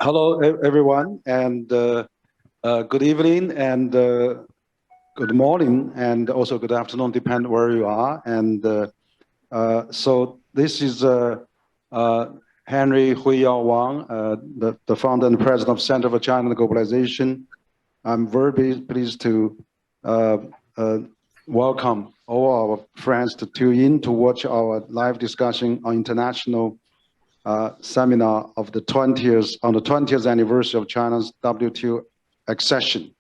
Hello, everyone, and good evening, and good morning, and also good afternoon, depending where you are. And so this is Henry Huiyao Wang, the founder and president of Center for China and Globalization. I'm very pleased to welcome all our friends to tune in to watch our live discussion on international seminar of the 20th anniversary of China's WTO accession,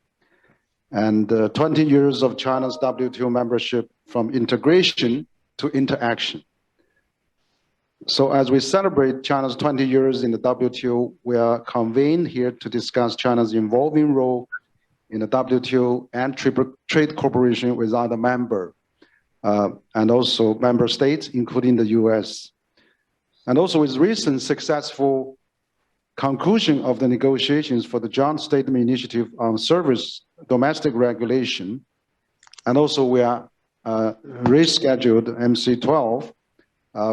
and 20 years of China's WTO membership from integration to interaction. So as we celebrate China's 20 years in the WTO, we are convened here to discuss China's evolving role in the WTO and trade cooperation with other member and also member states, including the US. And also with recent successful conclusion of the negotiations for the joint statement initiative on service domestic regulation. And also we are rescheduled MC12,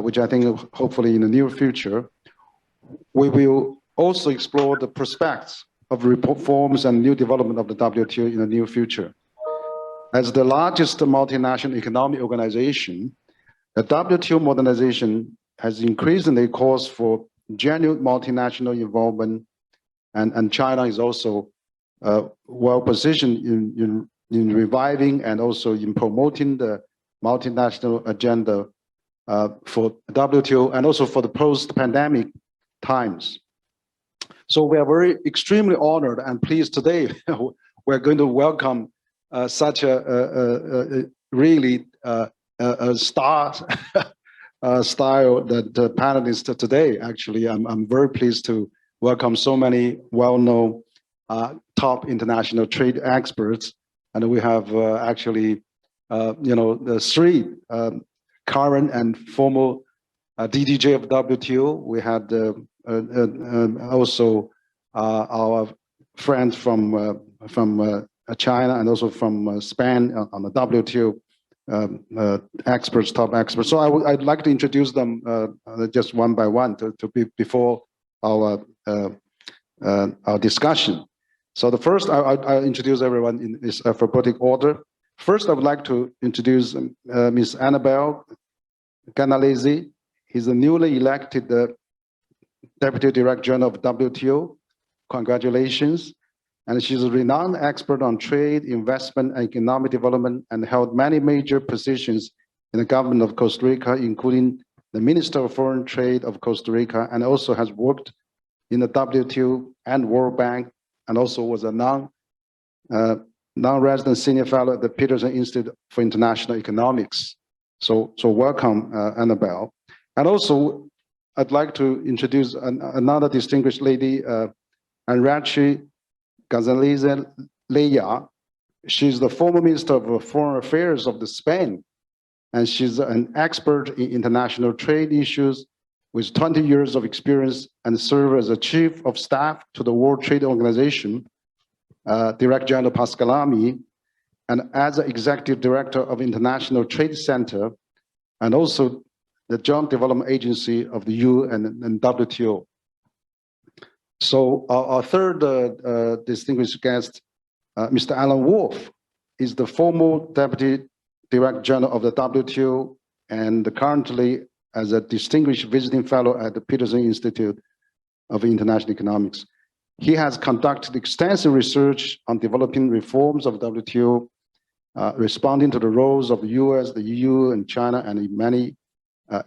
which I think hopefully in the near future. We will also explore the prospects of reforms and new development of the WTO in the near future. As the largest multinational economic organization, the WTO modernization has increasingly calls for genuine multinational involvement, and China is also well positioned in reviving and also in promoting the multinational agenda for WTO and also for the post-pandemic times. So we are extremely honored and pleased today. We're going to welcome such a really star style that the panelists today. Actually, I'm very pleased to welcome so many well-known top international trade experts, and we have actually, the three current and former DDJ of WTO. We had also our friends from China and also from Spain on the WTO. Top experts. So I'd like to introduce them just one by one before our discussion. So the first, I'll introduce everyone in this alphabetic order. First, I would like to introduce Ms. Annabelle Ganalesi. He's the newly elected Deputy Director General of WTO. Congratulations. And she's a renowned expert on trade, investment, and economic development, and held many major positions in the government of Costa Rica, including the Minister of Foreign Trade of Costa Rica, and also has worked in the WTO and World Bank, and also was a non-resident senior fellow at the Peterson Institute for International Economics. So welcome, Annabelle. And also, I'd like to introduce another distinguished lady, Anrachi González Leya. She's the former Minister of Foreign Affairs of Spain, and she's an expert in international trade issues with 20 years of experience and served as a Chief of Staff to the World Trade Organization, Director General Pascalami, and as an Executive Director of International Trade Center, and also the Joint Development Agency of the UN and WTO. So our third distinguished guest, Mr. Alan Wolff, is the former Deputy Director General of the WTO and currently as a distinguished visiting fellow at the Peterson Institute of International Economics. He has conducted extensive research on developing reforms of WTO, responding to the roles of the US, the EU, and China, and in many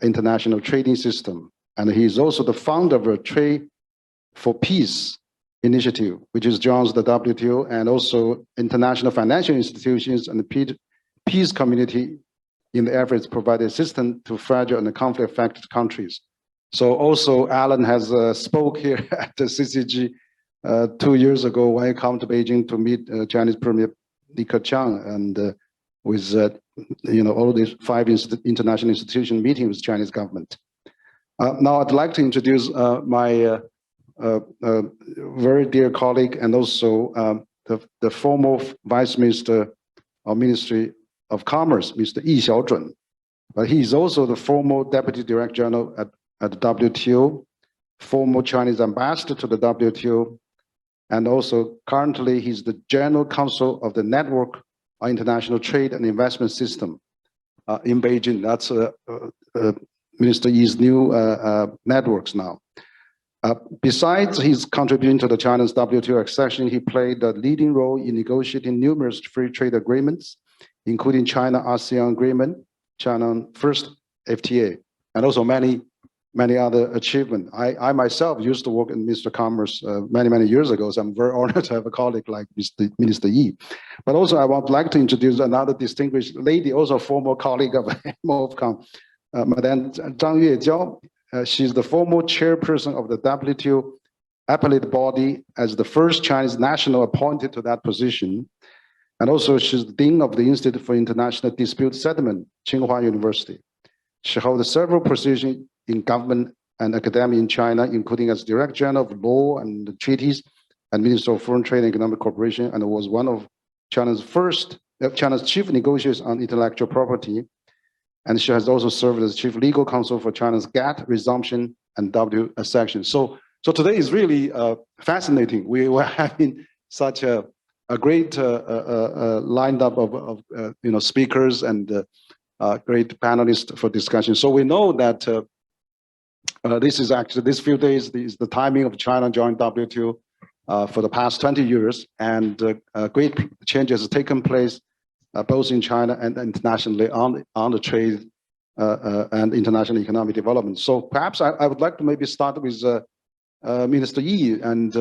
international trading systems. And he is also the founder of a Trade for Peace initiative, which is joins the WTO and also international financial institutions and the peace community in the efforts to provide assistance to fragile and conflict-affected countries. So also Alan has spoke here at the CCG 2 years ago when I come to Beijing to meet Chinese Premier Li Keqiang, and with all these 5 international institution meeting with Chinese government. Now I'd like to introduce my very dear colleague and also the former Vice Minister of Ministry of Commerce, Mr. Yi Xiaozhun. But he is also the former Deputy Director General at the WTO, former Chinese ambassador to the WTO, and also currently he's the general counsel of the Network on International Trade and Investment System in Beijing. That's Minister Yi's new networks now. Besides his contribution to the China's WTO accession, he played a leading role in negotiating numerous free trade agreements, including China-ASEAN Agreement, China First FTA, and also many other achievements. I myself used to work in Minister of Commerce many years ago, so I'm very honored to have a colleague like Minister Yi. But also I would like to introduce another distinguished lady, also a former colleague of MOFCOM, Madame Zhang Yuejiao. She's the former chairperson of the WTO appellate body as the first Chinese national appointed to that position. And also she's the dean of the Institute for International Dispute Settlement, Tsinghua University. She holds several positions in government and academia in China, including as Director General of Law and Treaties and Minister of Foreign Trade and Economic Cooperation, and was one of China's chief negotiators on intellectual property. And she has also served as chief legal counsel for China's GATT resumption and WTO accession. So today is really fascinating. We were having such a great lineup of speakers and great panelists for discussion. So we know that this is actually, this few days is the timing of China joining WTO for the past 20 years, and great changes have taken place both in China and internationally on the trade and international economic development. So perhaps I would like to maybe start with Minister Yi, and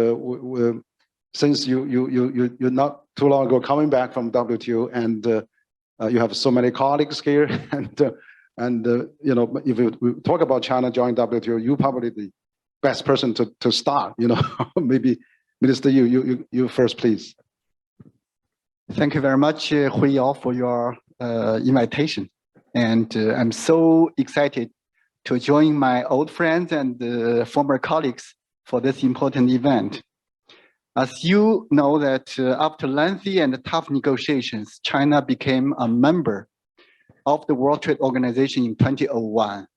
since you're not too long ago coming back from WTO, and you have so many colleagues here, and if we talk about China joining WTO, you're probably the best person to start. Maybe Minister Yi, you first, please. Thank you very much, Hui Yao, for your invitation. And I'm so excited to join my old friends and former colleagues for this important event. As you know that after lengthy and tough negotiations, China became a member of the World Trade Organization in 2001,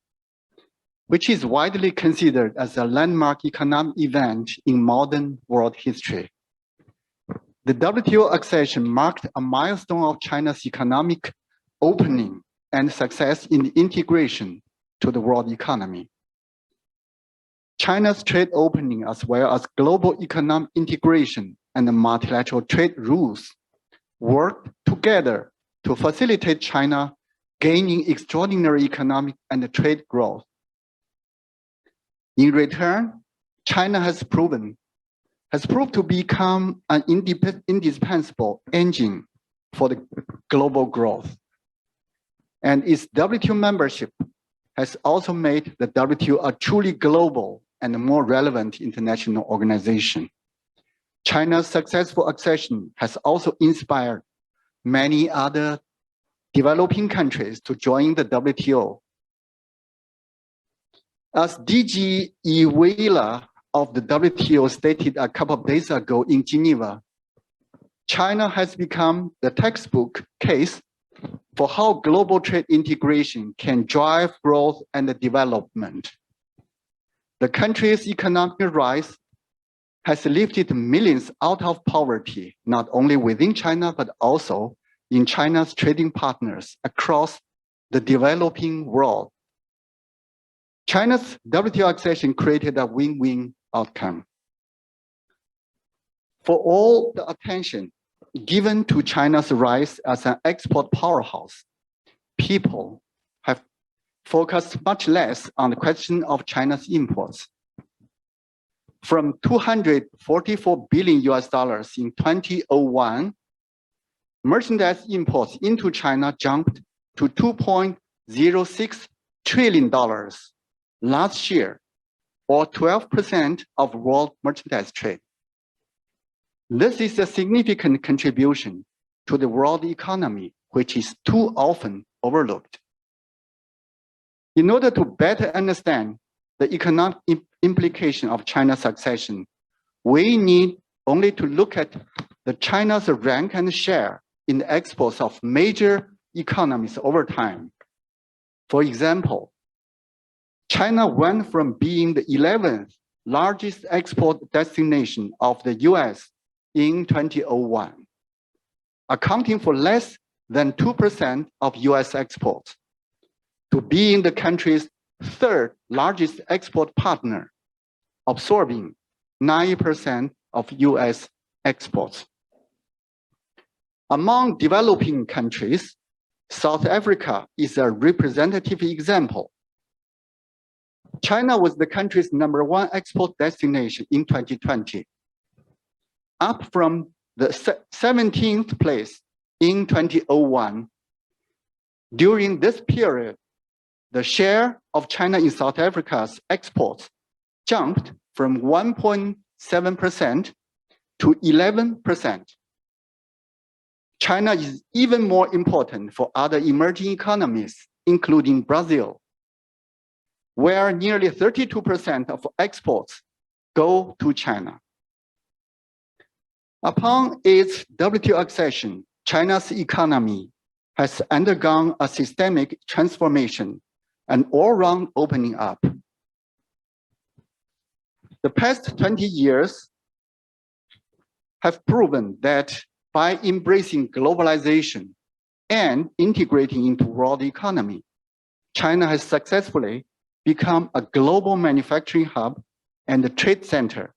which is widely considered as a landmark economic event in modern world history. The WTO accession marked a milestone of China's economic opening and success in integration to the world economy. China's trade opening, as well as global economic integration and the multilateral trade rules, worked together to facilitate China gaining extraordinary economic and trade growth. In return, China has proved to become an indispensable engine for the global growth. And its WTO membership has also made the WTO a truly global and more relevant international organization. China's successful accession has also inspired many other developing countries to join the WTO. As DG Iwela of the WTO stated a couple of days ago in Geneva, China has become the textbook case for how global trade integration can drive growth and development. The country's economic rise has lifted millions out of poverty, not only within China, but also in China's trading partners across the developing world. China's WTO accession created a win-win outcome. For all the attention given to China's rise as an export powerhouse, people have focused much less on the question of China's imports. From $244 billion in 2001, merchandise imports into China jumped to $2.06 trillion last year, or 12% of world merchandise trade. This is a significant contribution to the world economy, which is too often overlooked. In order to better understand the economic implication of China's accession, we need only to look at China's rank and share in the exports of major economies over time. For example, China went from being the 11th largest export destination of the US in 2001, accounting for less than 2% of US exports, to being the country's third largest export partner, absorbing 9% of US exports. Among developing countries, South Africa is a representative example. China was the country's #1 export destination in 2020, up from the 17th place in 2001. During this period, the share of China in South Africa's exports jumped from 1.7% to 11%. China is even more important for other emerging economies, including Brazil, where nearly 32% of exports go to China. Upon its WTO accession, China's economy has undergone a systemic transformation and all-round opening up. The past 20 years have proven that by embracing globalization and integrating into world economy, China has successfully become a global manufacturing hub and a trade center.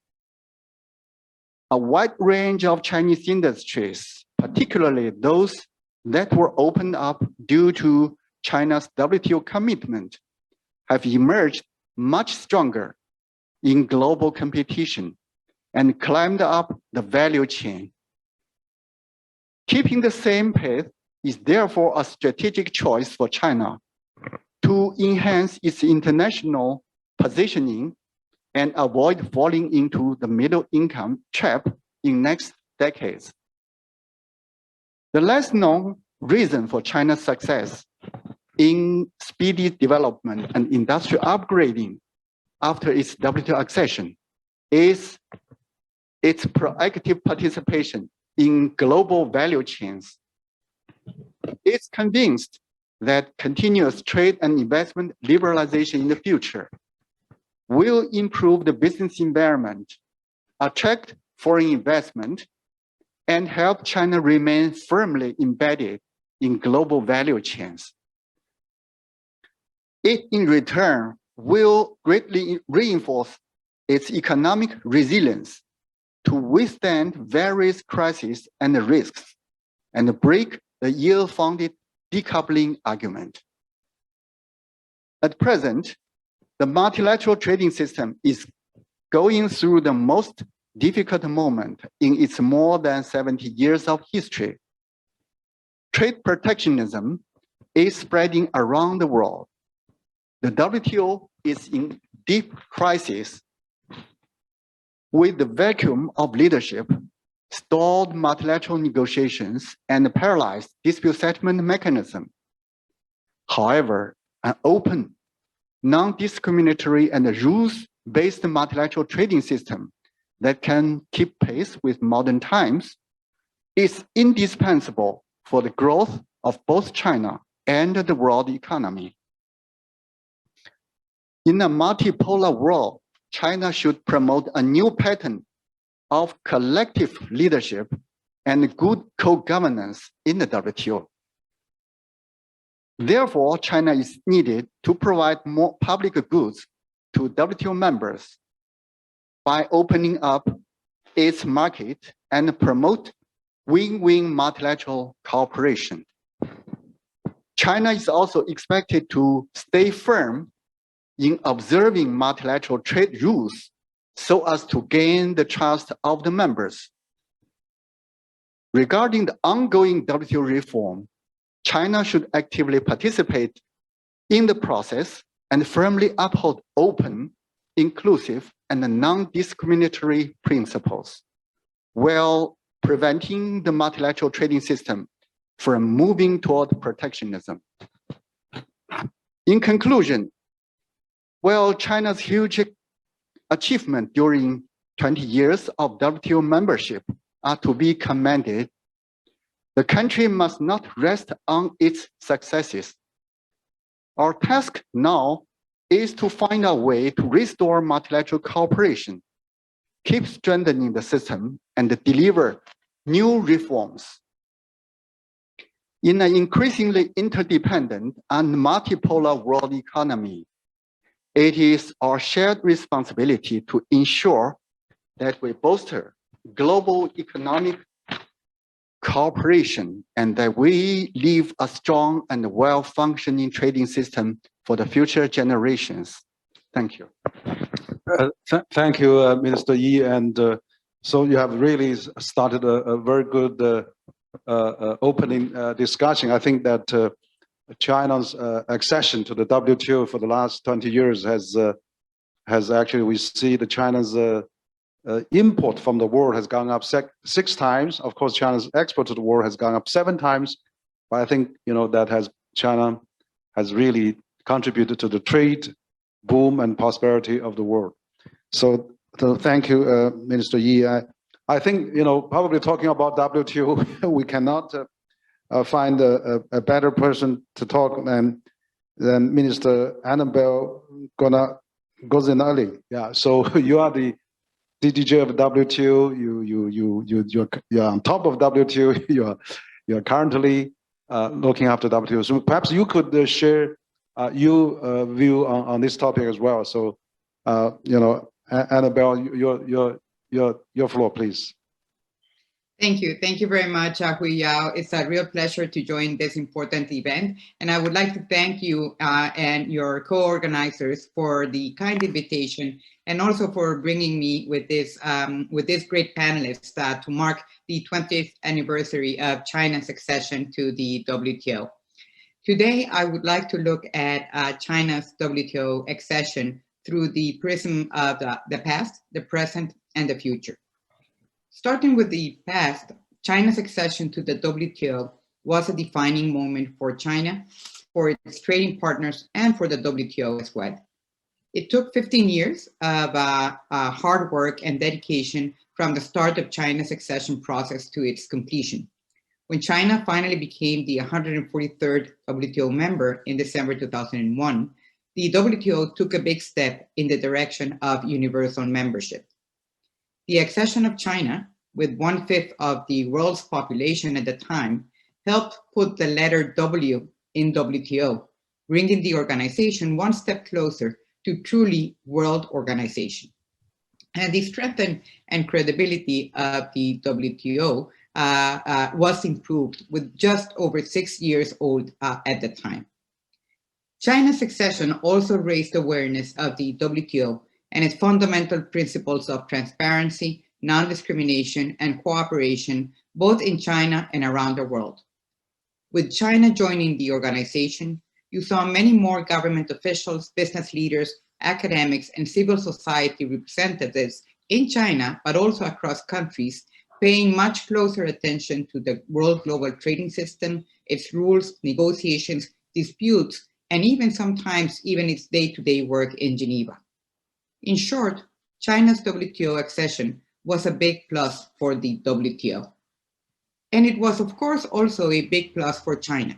A wide range of Chinese industries, particularly those that were opened up due to China's WTO commitment, have emerged much stronger in global competition and climbed up the value chain. Keeping the same pace is therefore a strategic choice for China to enhance its international positioning and avoid falling into the middle income trap in next decades. The less known reason for China's success in speedy development and industrial upgrading after its WTO accession is its proactive participation in global value chains. It's convinced that continuous trade and investment liberalization in the future will improve the business environment, attract foreign investment, and help China remain firmly embedded in global value chains. It, in return, will greatly reinforce its economic resilience to withstand various crises and risks and break the ill-founded decoupling argument. At present, the multilateral trading system is going through the most difficult moment in its more than 70 years of history. Trade protectionism is spreading around the world. The WTO is in deep crisis with the vacuum of leadership, stalled multilateral negotiations, and paralyzed dispute settlement mechanism. However, an open, non-discriminatory, and rules-based multilateral trading system that can keep pace with modern times is indispensable for the growth of both China and the world economy. In a multipolar world, China should promote a new pattern of collective leadership and good co-governance in the WTO. Therefore, China is needed to provide more public goods to WTO members by opening up its market and promote win-win multilateral cooperation. China is also expected to stay firm in observing multilateral trade rules so as to gain the trust of the members. Regarding the ongoing WTO reform, China should actively participate in the process and firmly uphold open, inclusive, and non-discriminatory principles, while preventing the multilateral trading system from moving toward protectionism. In conclusion, while China's huge achievement during 20 years of WTO membership are to be commended, the country must not rest on its successes. Our task now is to find a way to restore multilateral cooperation, keep strengthening the system, and deliver new reforms. In an increasingly interdependent and multipolar world economy, it is our shared responsibility to ensure that we bolster global economic cooperation and that we leave a strong and well-functioning trading system for the future generations. Thank you. Thank you, Minister Yi. And so you have really started a very good opening discussion. I think that China's accession to the WTO for the last 20 years has actually, we see the China's import from the world has gone up six times. Of course, China's export to the world has gone up 7 times. But I think, you know, that China has really contributed to the trade boom and prosperity of the world. So thank you, Minister Yi. I think, you know, probably talking about WTO, we cannot find a better person to talk than Minister Annabelle Gozinali. Yeah, so you are the DDJ of WTO. You're on top of WTO. You're currently looking after WTO. So perhaps you could share your view on this topic as well. So you know, Annabelle, your floor, please. Thank you. Thank you very much, Hui Yao. It's a real pleasure to join this important event. And I would like to thank you and your co-organizers for the kind invitation and also for bringing me with this great panelists to mark the 20th anniversary of China's accession to the WTO. Today, I would like to look at China's WTO accession through the prism of the past, the present, and the future. Starting with the past, China's accession to the WTO was a defining moment for China, for its trading partners, and for the WTO as well. It took 15 years of hard work and dedication from the start of China's accession process to its completion. When China finally became the 143rd WTO member in December 2001, the WTO took a big step in the direction of universal membership. The accession of China, with 1/5 of the world's population at the time, helped put the letter W in WTO, bringing the organization one step closer to truly world organization. And the strength and credibility of the WTO was improved with just over 6 years old at the time. China's accession also raised awareness of the WTO and its fundamental principles of transparency, non-discrimination, and cooperation, both in China and around the world. With China joining the organization, you saw many more government officials, business leaders, academics, and civil society representatives in China, but also across countries, paying much closer attention to the world global trading system, its rules, negotiations, disputes, and even sometimes even its day-to-day work in Geneva. In short, China's WTO accession was a big plus for the WTO. And it was, of course, also a big plus for China.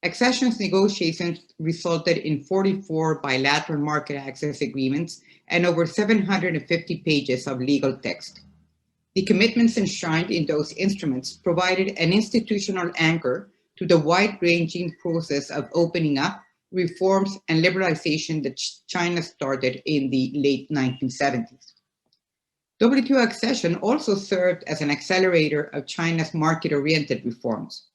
Accession negotiations resulted in 44 bilateral market access agreements and over 750 pages of legal text. The commitments enshrined in those instruments provided an institutional anchor to the wide-ranging process of opening up, reforms, and liberalization that China started in the late 1970s. WTO accession also served as an accelerator of China's market-oriented reforms.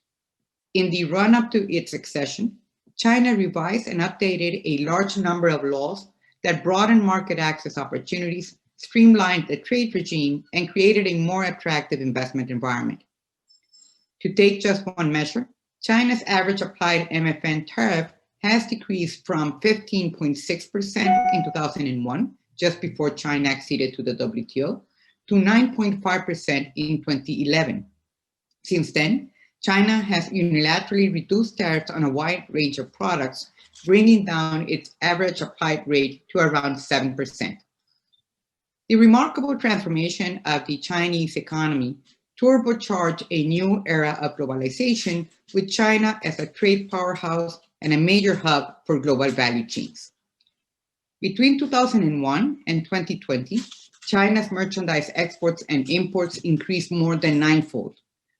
In the run-up to its accession, China revised and updated a large number of laws that broadened market access opportunities, streamlined the trade regime, and created a more attractive investment environment. To take just one measure, China's average applied MFN tariff has decreased from 15.6% in 2001, just before China acceded to the WTO, to 9.5% in 2011. Since then, China has unilaterally reduced tariffs on a wide range of products, bringing down its average applied rate to around 7%. The remarkable transformation of the Chinese economy turbocharged a new era of globalization, with China as a trade powerhouse and a major hub for global value chains. Between 2001 and 2020, China's merchandise exports and imports increased more than ninefold.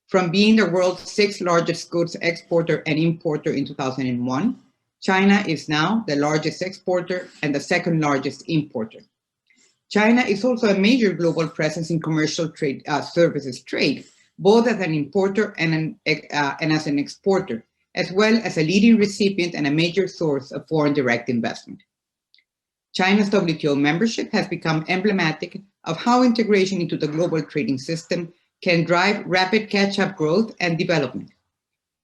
From being the world's sixth largest goods exporter and importer in 2001, China is now the largest exporter and the second largest importer. China is also a major global presence in commercial trade, services trade, both as an importer and as an exporter, as well as a leading recipient and a major source of foreign direct investment. China's WTO membership has become emblematic of how integration into the global trading system can drive rapid catch-up growth and development.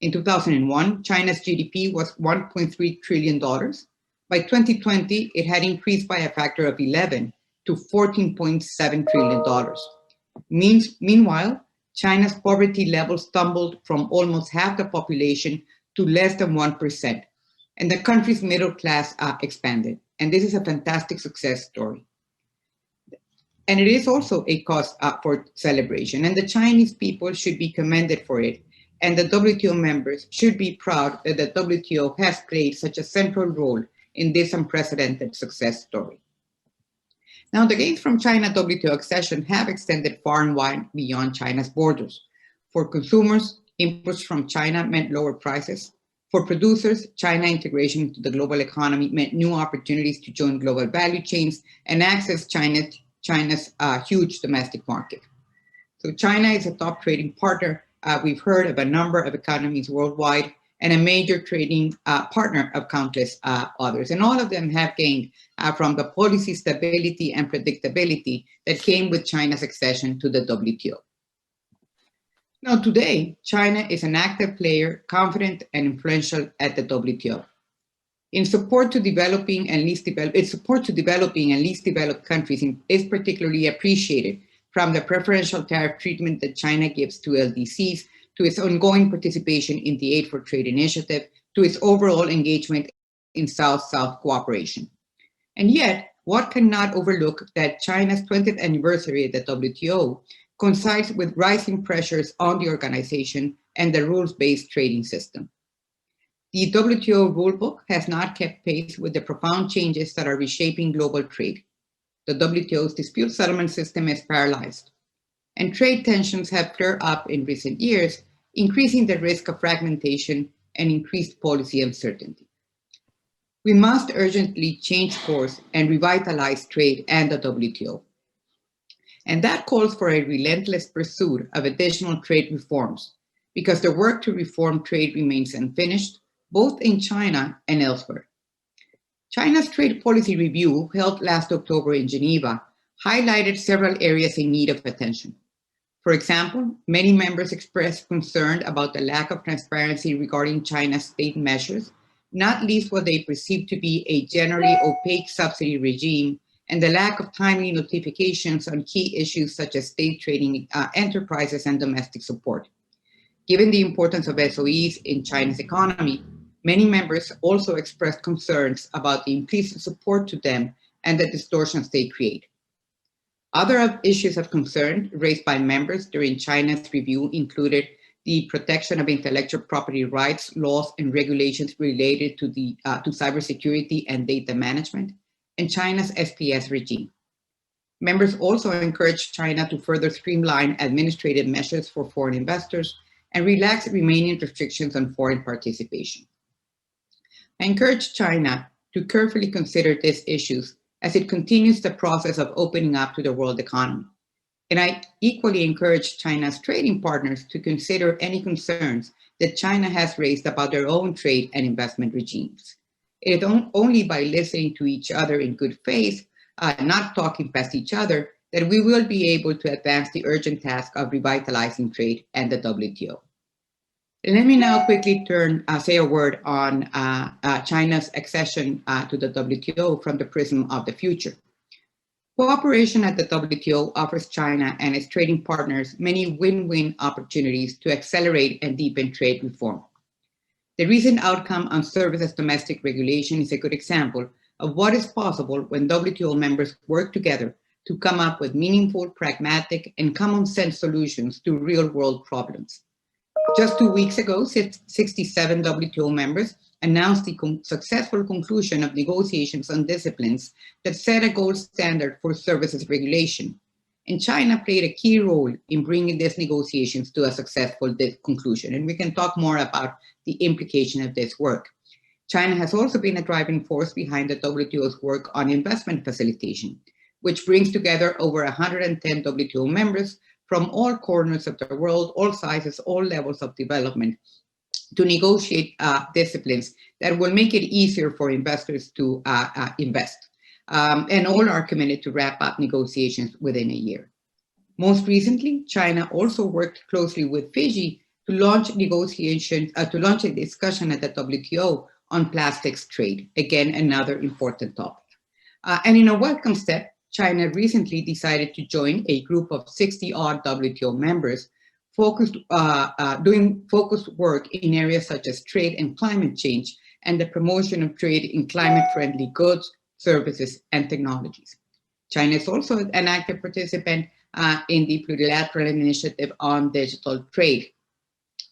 In 2001, China's GDP was $1.3 trillion. By 2020, it had increased by a factor of 11 to $14.7 trillion. Meanwhile, China's poverty level stumbled from almost half the population to less than 1%, and the country's middle class expanded. And this is a fantastic success story. And it is also a cause for celebration, and the Chinese people should be commended for it. And the WTO members should be proud that the WTO has played such a central role in this unprecedented success story. Now, the gains from China-WTO accession have extended far and wide beyond China's borders. For consumers, imports from China meant lower prices. For producers, China integration into the global economy meant new opportunities to join global value chains and access China's huge domestic market. So China is a top trading partner. We've heard of a number of economies worldwide and a major trading partner of countless others. And all of them have gained from the policy stability and predictability that came with China's accession to the WTO. Now, today, China is an active player, confident and influential at the WTO. Its support to developing and least developed countries is particularly appreciated, from the preferential tariff treatment that China gives to LDCs, to its ongoing participation in the Aid for Trade initiative, to its overall engagement in South-South cooperation. And yet, one cannot overlook that China's 20th anniversary at the WTO coincides with rising pressures on the organization and the rules-based trading system. The WTO rulebook has not kept pace with the profound changes that are reshaping global trade. The WTO's dispute settlement system is paralyzed, and trade tensions have flared up in recent years, increasing the risk of fragmentation and increased policy uncertainty. We must urgently change course and revitalize trade and the WTO. And that calls for a relentless pursuit of additional trade reforms, because the work to reform trade remains unfinished, both in China and elsewhere. China's trade policy review, held last October in Geneva, highlighted several areas in need of attention. For example, many members expressed concern about the lack of transparency regarding China's state measures, not least what they perceive to be a generally opaque subsidy regime and the lack of timely notifications on key issues such as state trading enterprises and domestic support. Given the importance of SOEs in China's economy, many members also expressed concerns about the implicit support to them and the distortions they create. Other issues of concern raised by members during China's review included the protection of intellectual property rights, laws, and regulations related to cybersecurity and data management, and China's SPS regime. Members also encouraged China to further streamline administrative measures for foreign investors and relax remaining restrictions on foreign participation. I encourage China to carefully consider these issues as it continues the process of opening up to the world economy. And I equally encourage China's trading partners to consider any concerns that China has raised about their own trade and investment regimes. It is only by listening to each other in good faith, not talking past each other, that we will be able to advance the urgent task of revitalizing trade and the WTO. Let me now quickly say a word on China's accession to the WTO from the prism of the future. Cooperation at the WTO offers China and its trading partners many win-win opportunities to accelerate and deepen trade reform. The recent outcome on services domestic regulation is a good example of what is possible when WTO members work together to come up with meaningful, pragmatic, and common sense solutions to real-world problems. Just 2 weeks ago, 67 WTO members announced the successful conclusion of negotiations on disciplines that set a gold standard for services regulation. And China played a key role in bringing these negotiations to a successful conclusion. And we can talk more about the implication of this work. China has also been a driving force behind the WTO's work on investment facilitation, which brings together over 110 WTO members from all corners of the world, all sizes, all levels of development, to negotiate disciplines that will make it easier for investors to invest. And all are committed to wrap up negotiations within a year. Most recently, China also worked closely with Fiji to launch negotiations, to launch a discussion at the WTO on plastics trade. Again, another important topic. And in a welcome step, China recently decided to join a group of 60-odd WTO members doing focused work in areas such as trade and climate change and the promotion of trade in climate-friendly goods, services, and technologies. China is also an active participant in the Multilateral Initiative on Digital Trade.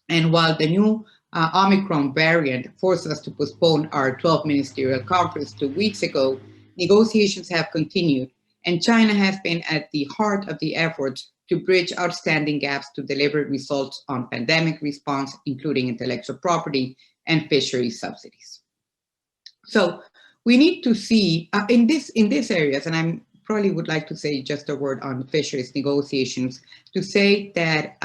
And while the new Omicron variant forced us to postpone our 12th ministerial conference 2 weeks ago, negotiations have continued, and China has been at the heart of the efforts to bridge outstanding gaps to deliver results on pandemic response, including intellectual property and fisheries subsidies. So we need to see in these areas, and I probably would like to say just a word on fisheries negotiations, to say that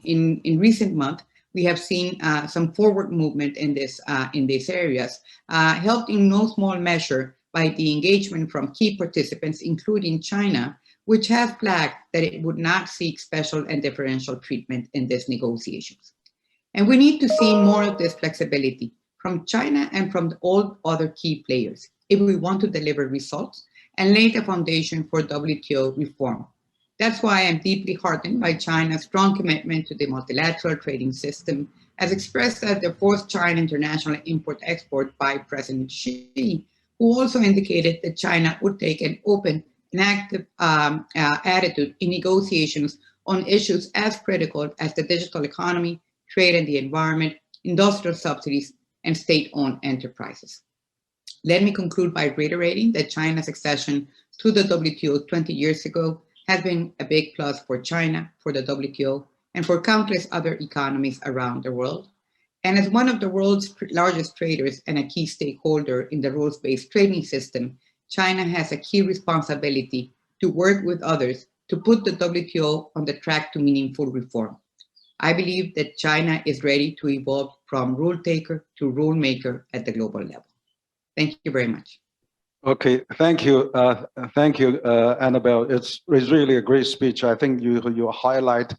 in recent months, we have seen some forward movement in these areas, helped in no small measure by the engagement from key participants, including China, which has flagged that it would not seek special and differential treatment in these negotiations. And we need to see more of this flexibility from China and from all other key players if we want to deliver results and lay the foundation for WTO reform. That's why I'm deeply heartened by China's strong commitment to the multilateral trading system, as expressed at the 4th China International Import-Export by President Xi, who also indicated that China would take an open and active attitude in negotiations on issues as critical as the digital economy, trade and the environment, industrial subsidies, and state-owned enterprises. Let me conclude by reiterating that China's accession to the WTO 20 years ago has been a big plus for China, for the WTO, and for countless other economies around the world. And as one of the world's largest traders and a key stakeholder in the rules-based trading system, China has a key responsibility to work with others to put the WTO on the track to meaningful reform. I believe that China is ready to evolve from rule taker to rule maker at the global level. Thank you very much. Okay, thank you, Annabelle. It's really a great speech. I think you highlight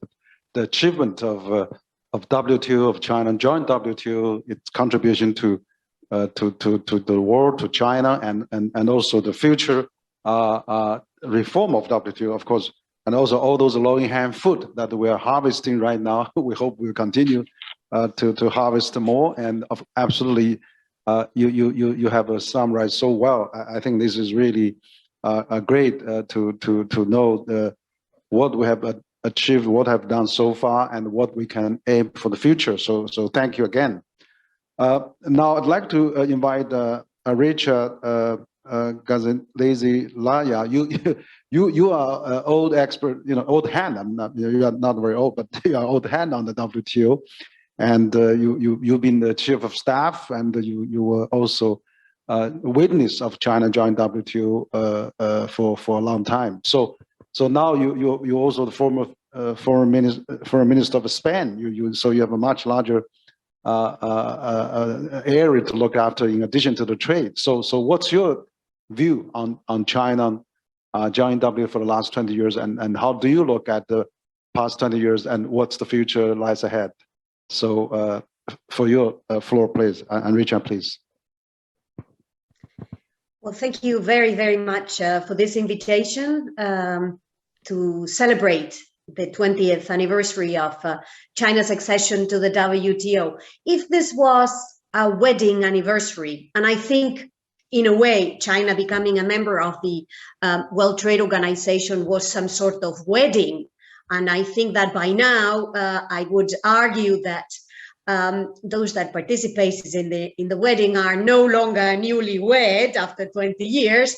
the achievement of WTO, of China, and joint WTO, its contribution to the world, to China, and also the future reform of WTO, of course, and also all those low-hanging fruit that we are harvesting right now. We hope we'll continue to harvest more, and absolutely. You have summarized so well. I think this is really great to know what we have achieved, what have done so far, and what we can aim for the future. So thank you again. Now I'd like to invite Richard Gazalesi Laya. You are an old expert, old hand. You are not very old, but you are old hand on the WTO. And you've been the chief of staff, and you were also witness of China joined WTO for a long time. So now you also the former foreign minister of Spain. So you have a much larger area to look after in addition to the trade. So what's your view on China joining WTO for the last 20 years, and how do you look at the past 20 years, and what's the future lies ahead? So for your floor, please, and Richard, please. Well, thank you very, very much for this invitation to celebrate the 20th anniversary of China's accession to the WTO. If this was a wedding anniversary, and I think in a way, China becoming a member of the World Trade Organization was some sort of wedding. And I think that by now, I would argue that Those that participated in the wedding are no longer newlywed after 20 years.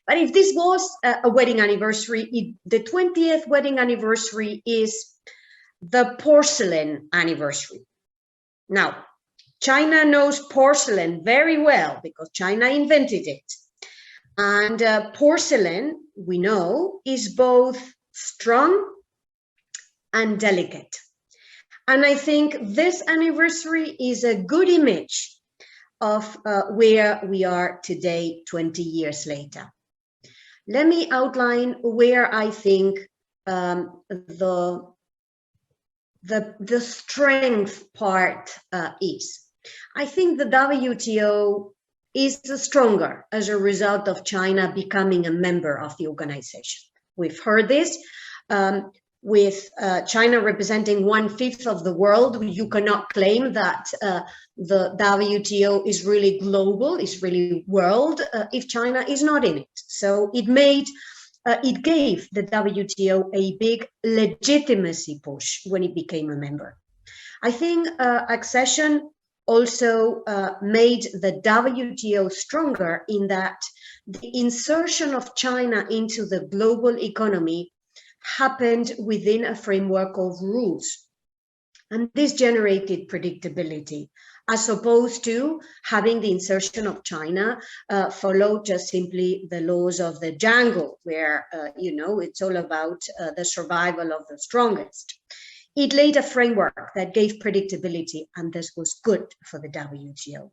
But if this was a wedding anniversary, the 20th wedding anniversary is the porcelain anniversary. Now, China knows porcelain very well because China invented it. And porcelain, we know, is both strong and delicate. And I think this anniversary is a good image of where we are today, 20 years later. Let me outline where I think the strength part is. I think the WTO is stronger as a result of China becoming a member of the organization. We've heard this. With China representing 1/5 of the world, you cannot claim that the WTO is really global, is really world, if China is not in it. So it gave the WTO a big legitimacy push when it became a member. I think accession also made the WTO stronger in that the insertion of China into the global economy happened within a framework of rules. And this generated predictability, as opposed to having the insertion of China follow just simply the laws of the jungle, where, it's all about the survival of the strongest. It laid a framework that gave predictability, and this was good for the WTO.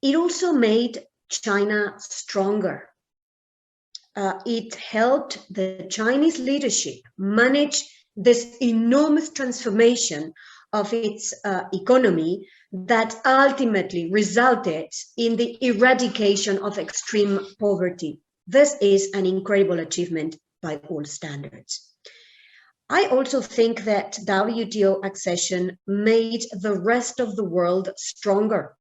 It also made China stronger. It helped the Chinese leadership manage this enormous transformation of its economy that ultimately resulted in the eradication of extreme poverty. This is an incredible achievement by all standards. I also think that WTO accession made the rest of the world stronger.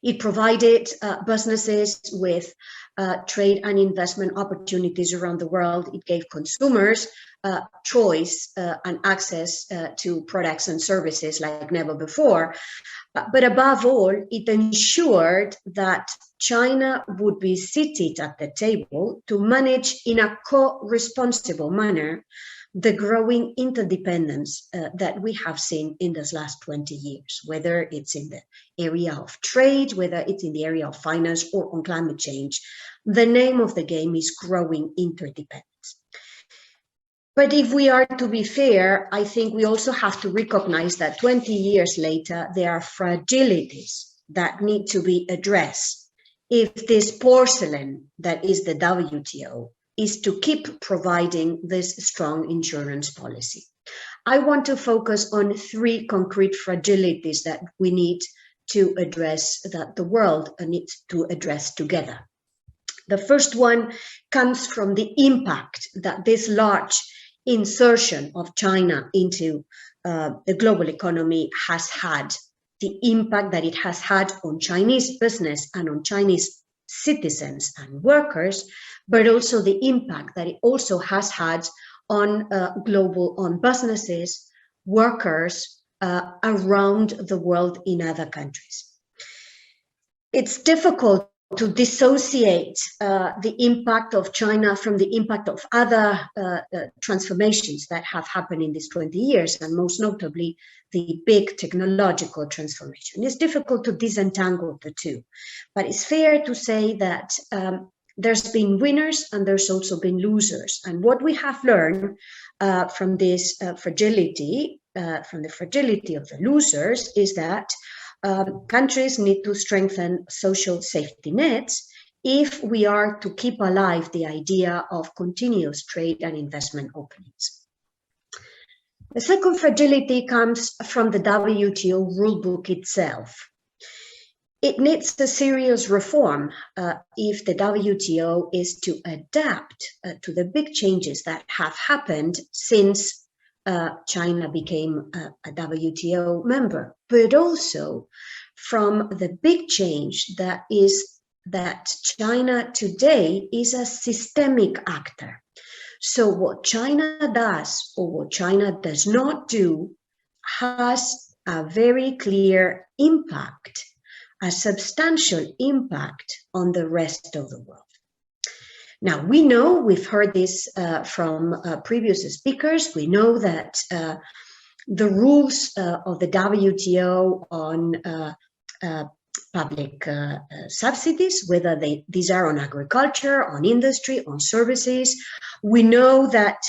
It provided businesses with trade and investment opportunities around the world. It gave consumers choice and access to products and services like never before. But above all, it ensured that China would be seated at the table to manage in a co-responsible manner the growing interdependence that we have seen in this last 20 years, whether it's in the area of trade, whether it's in the area of finance or on climate change. The name of the game is growing interdependence. But if we are to be fair, I think we also have to recognize that 20 years later, there are fragilities that need to be addressed if this porcelain that is the WTO is to keep providing this strong insurance policy. I want to focus on 3 concrete fragilities that we need to address, that the world needs to address together. The first one comes from the impact that this large insertion of China into the global economy has had, the impact that it has had on Chinese business and on Chinese citizens and workers, but also the impact that it also has had on on businesses, workers around the world in other countries. It's difficult to dissociate the impact of China from the impact of other transformations that have happened in these 20 years, and most notably, the big technological transformation. It's difficult to disentangle the two, but it's fair to say that there's been winners and there's also been losers. And what we have learned from this fragility, from the fragility of the losers, is that countries need to strengthen social safety nets if we are to keep alive the idea of continuous trade and investment openings. The second fragility comes from the WTO rulebook itself. It needs a serious reform if the WTO is to adapt to the big changes that have happened since China became a WTO member, but also from the big change that is that China today is a systemic actor. So what China does or what China does not do has a very clear impact, a substantial impact on the rest of the world. Now, we know, we've heard this from previous speakers, we know that the rules of the WTO on public subsidies, whether these are on agriculture, on industry, on services. We know that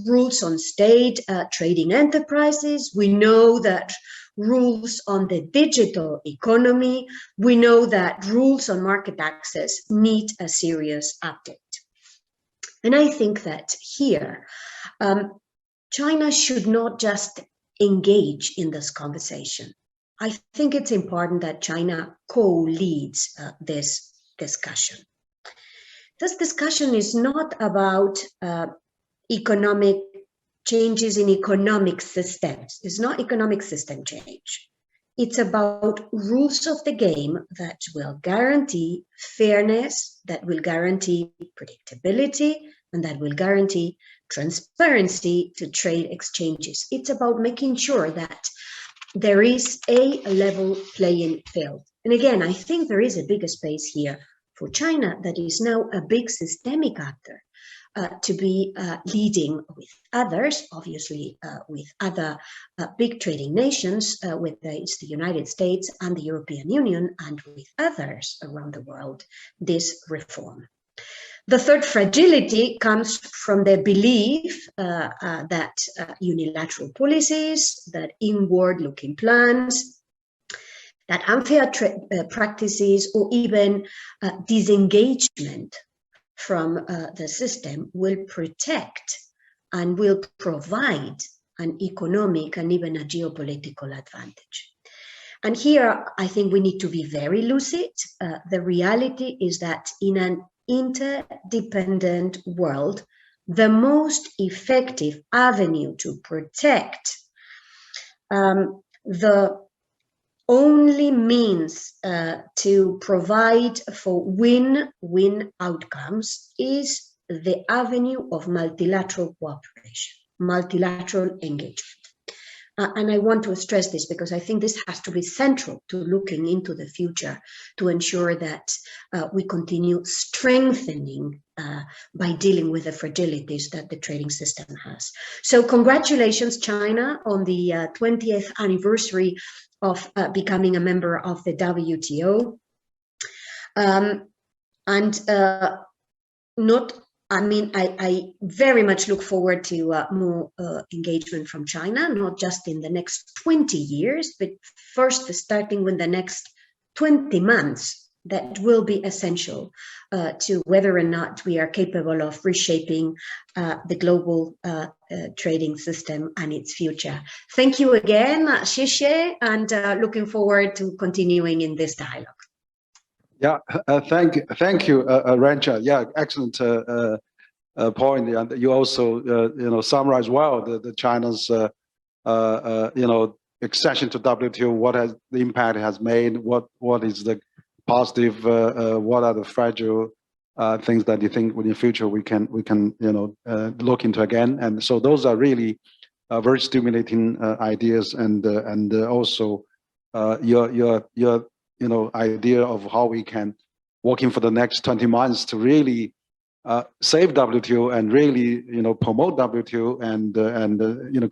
rules on state trading enterprises. We know that rules on the digital economy. We know that rules on market access need a serious update. And I think that here, China should not just engage in this conversation. I think it's important that China co-leads this discussion. This discussion is not about economic changes in economic systems. It's not economic system change. It's about rules of the game that will guarantee fairness, that will guarantee predictability, and that will guarantee transparency to trade exchanges. It's about making sure that there is a level playing field. And again, I think there is a bigger space here for China that is now a big systemic actor to be leading with others, obviously with other big trading nations, whether it's the United States and the European Union, and with others around the world, this reform. The third fragility comes from the belief that unilateral policies, that inward-looking plans, that unfair practices, or even disengagement from the system will protect and will provide an economic and even a geopolitical advantage. And here, I think we need to be very lucid. The reality is that in an interdependent world, the most effective avenue to protect the only means to provide for win-win outcomes is the avenue of multilateral cooperation, multilateral engagement. And I want to stress this because I think this has to be central to looking into the future to ensure that we continue strengthening by dealing with the fragilities that the trading system has. So congratulations, China, on the 20th anniversary of becoming a member of the WTO. I very much look forward to more engagement from China, not just in the next 20 years, but first starting with the next 20 months. That will be essential to whether or not we are capable of reshaping the global trading system and its future. Thank you again, 谢谢, and looking forward to continuing in this dialogue. Yeah, thank you, Rancha. Yeah, excellent point. And you also, summarize well the China's, accession to WTO. What has the impact it has made? What is the positive? What are the fragile things that you think in the future we can look into again? And so those are really very stimulating ideas, and also your idea of how we can working for the next 20 months to really save WTO and really promote WTO, and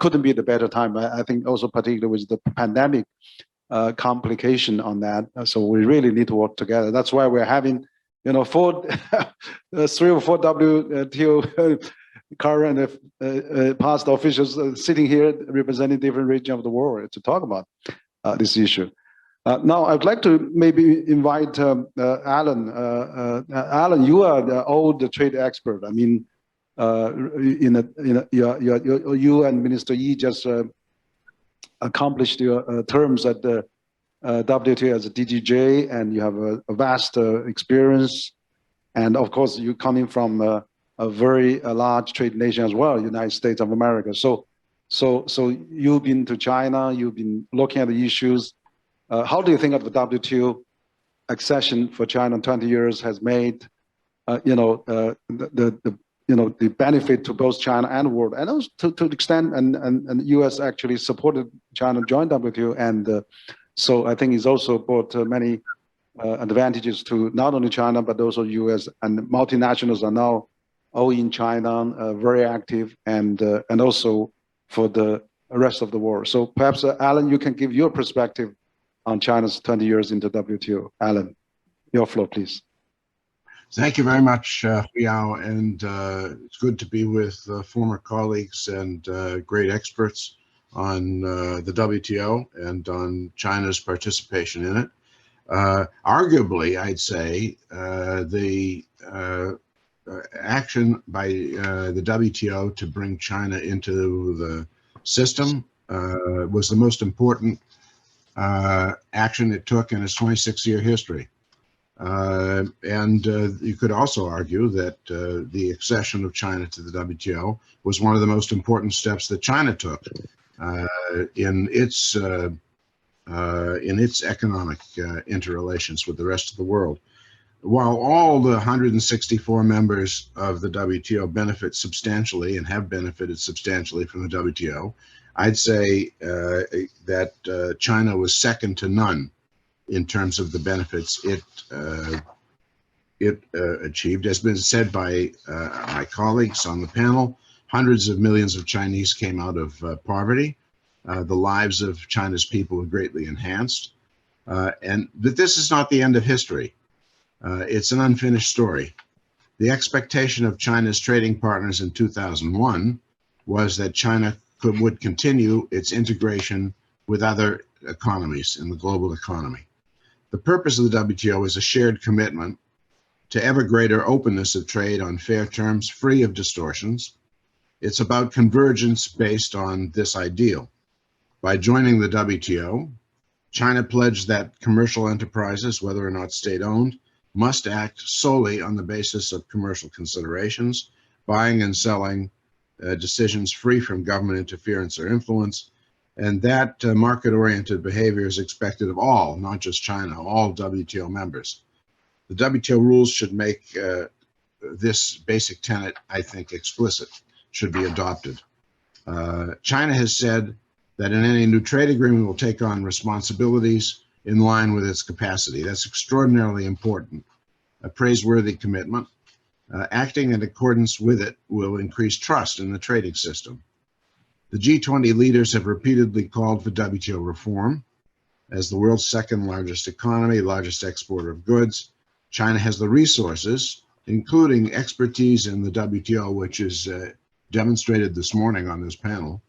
couldn't be the better time. I think also particularly with the pandemic complication on that, so we really need to work together. That's why we're having 3 or 4 WTO current past officials sitting here representing different regions of the world to talk about this issue. Now, I'd like to maybe invite Alan. Alan, you are the old trade expert. I mean, you and Minister Yi just accomplished your terms at the WTO as a DGJ, and you have a vast experience. And of course, you're coming from a very large trade nation as well, United States of America. So you've been to China, you've been looking at the issues. How do you think of the WTO accession for China in 20 years has made, the benefit to both China and world, and also to the extent, and the U.S. actually supported China join WTO, and so I think it's also brought many advantages to not only China but also U.S. and multinationals are now all in China, very active, and also for the rest of the world. So perhaps Alan, you can give your perspective on China's 20 years into WTO. Alan, your floor, please. Thank you very much, Yao, and it's good to be with former colleagues and great experts on the WTO and on China's participation in it. Arguably, I'd say the action by the WTO to bring China into the system was the most important action it took in its 26-year history. And you could also argue that the accession of China to the WTO was one of the most important steps that China took in its economic interrelations with the rest of the world. While all the 164 members of the WTO benefit substantially and have benefited substantially from the WTO, I'd say that China was second to none in terms of the benefits it achieved. As been said by my colleagues on the panel, hundreds of millions of Chinese came out of poverty. The lives of China's people were greatly enhanced. And but this is not the end of history. It's an unfinished story. The expectation of China's trading partners in 2001 was that China would continue its integration with other economies in the global economy. The purpose of the WTO is a shared commitment to ever greater openness of trade on fair terms, free of distortions. It's about convergence based on this ideal. By joining the WTO, China pledged that commercial enterprises, whether or not state-owned, must act solely on the basis of commercial considerations, buying and selling decisions free from government interference or influence, and that market-oriented behavior is expected of all, not just China, all WTO members. The WTO rules should make this basic tenet, I think, explicit, should be adopted. China has said that in any new trade agreement will take on responsibilities in line with its capacity. That's extraordinarily important, a praiseworthy commitment. Acting in accordance with it will increase trust in the trading system. The G20 leaders have repeatedly called for WTO reform. As the world's second largest economy, largest exporter of goods, China has the resources, including expertise in the WTO, which is demonstrated this morning on this panel,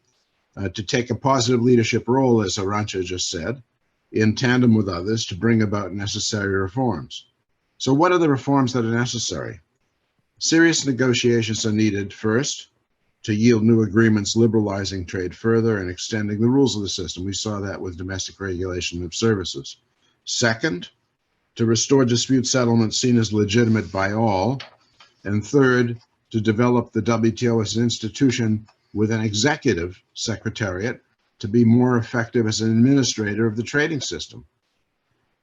to take a positive leadership role, as Arantxa just said, in tandem with others to bring about necessary reforms. So what are the reforms that are necessary? Serious negotiations are needed, first, to yield new agreements liberalizing trade further and extending the rules of the system. We saw that with domestic regulation of services. Second, to restore dispute settlement seen as legitimate by all. And third, to develop the WTO as an institution with an executive secretariat to be more effective as an administrator of the trading system.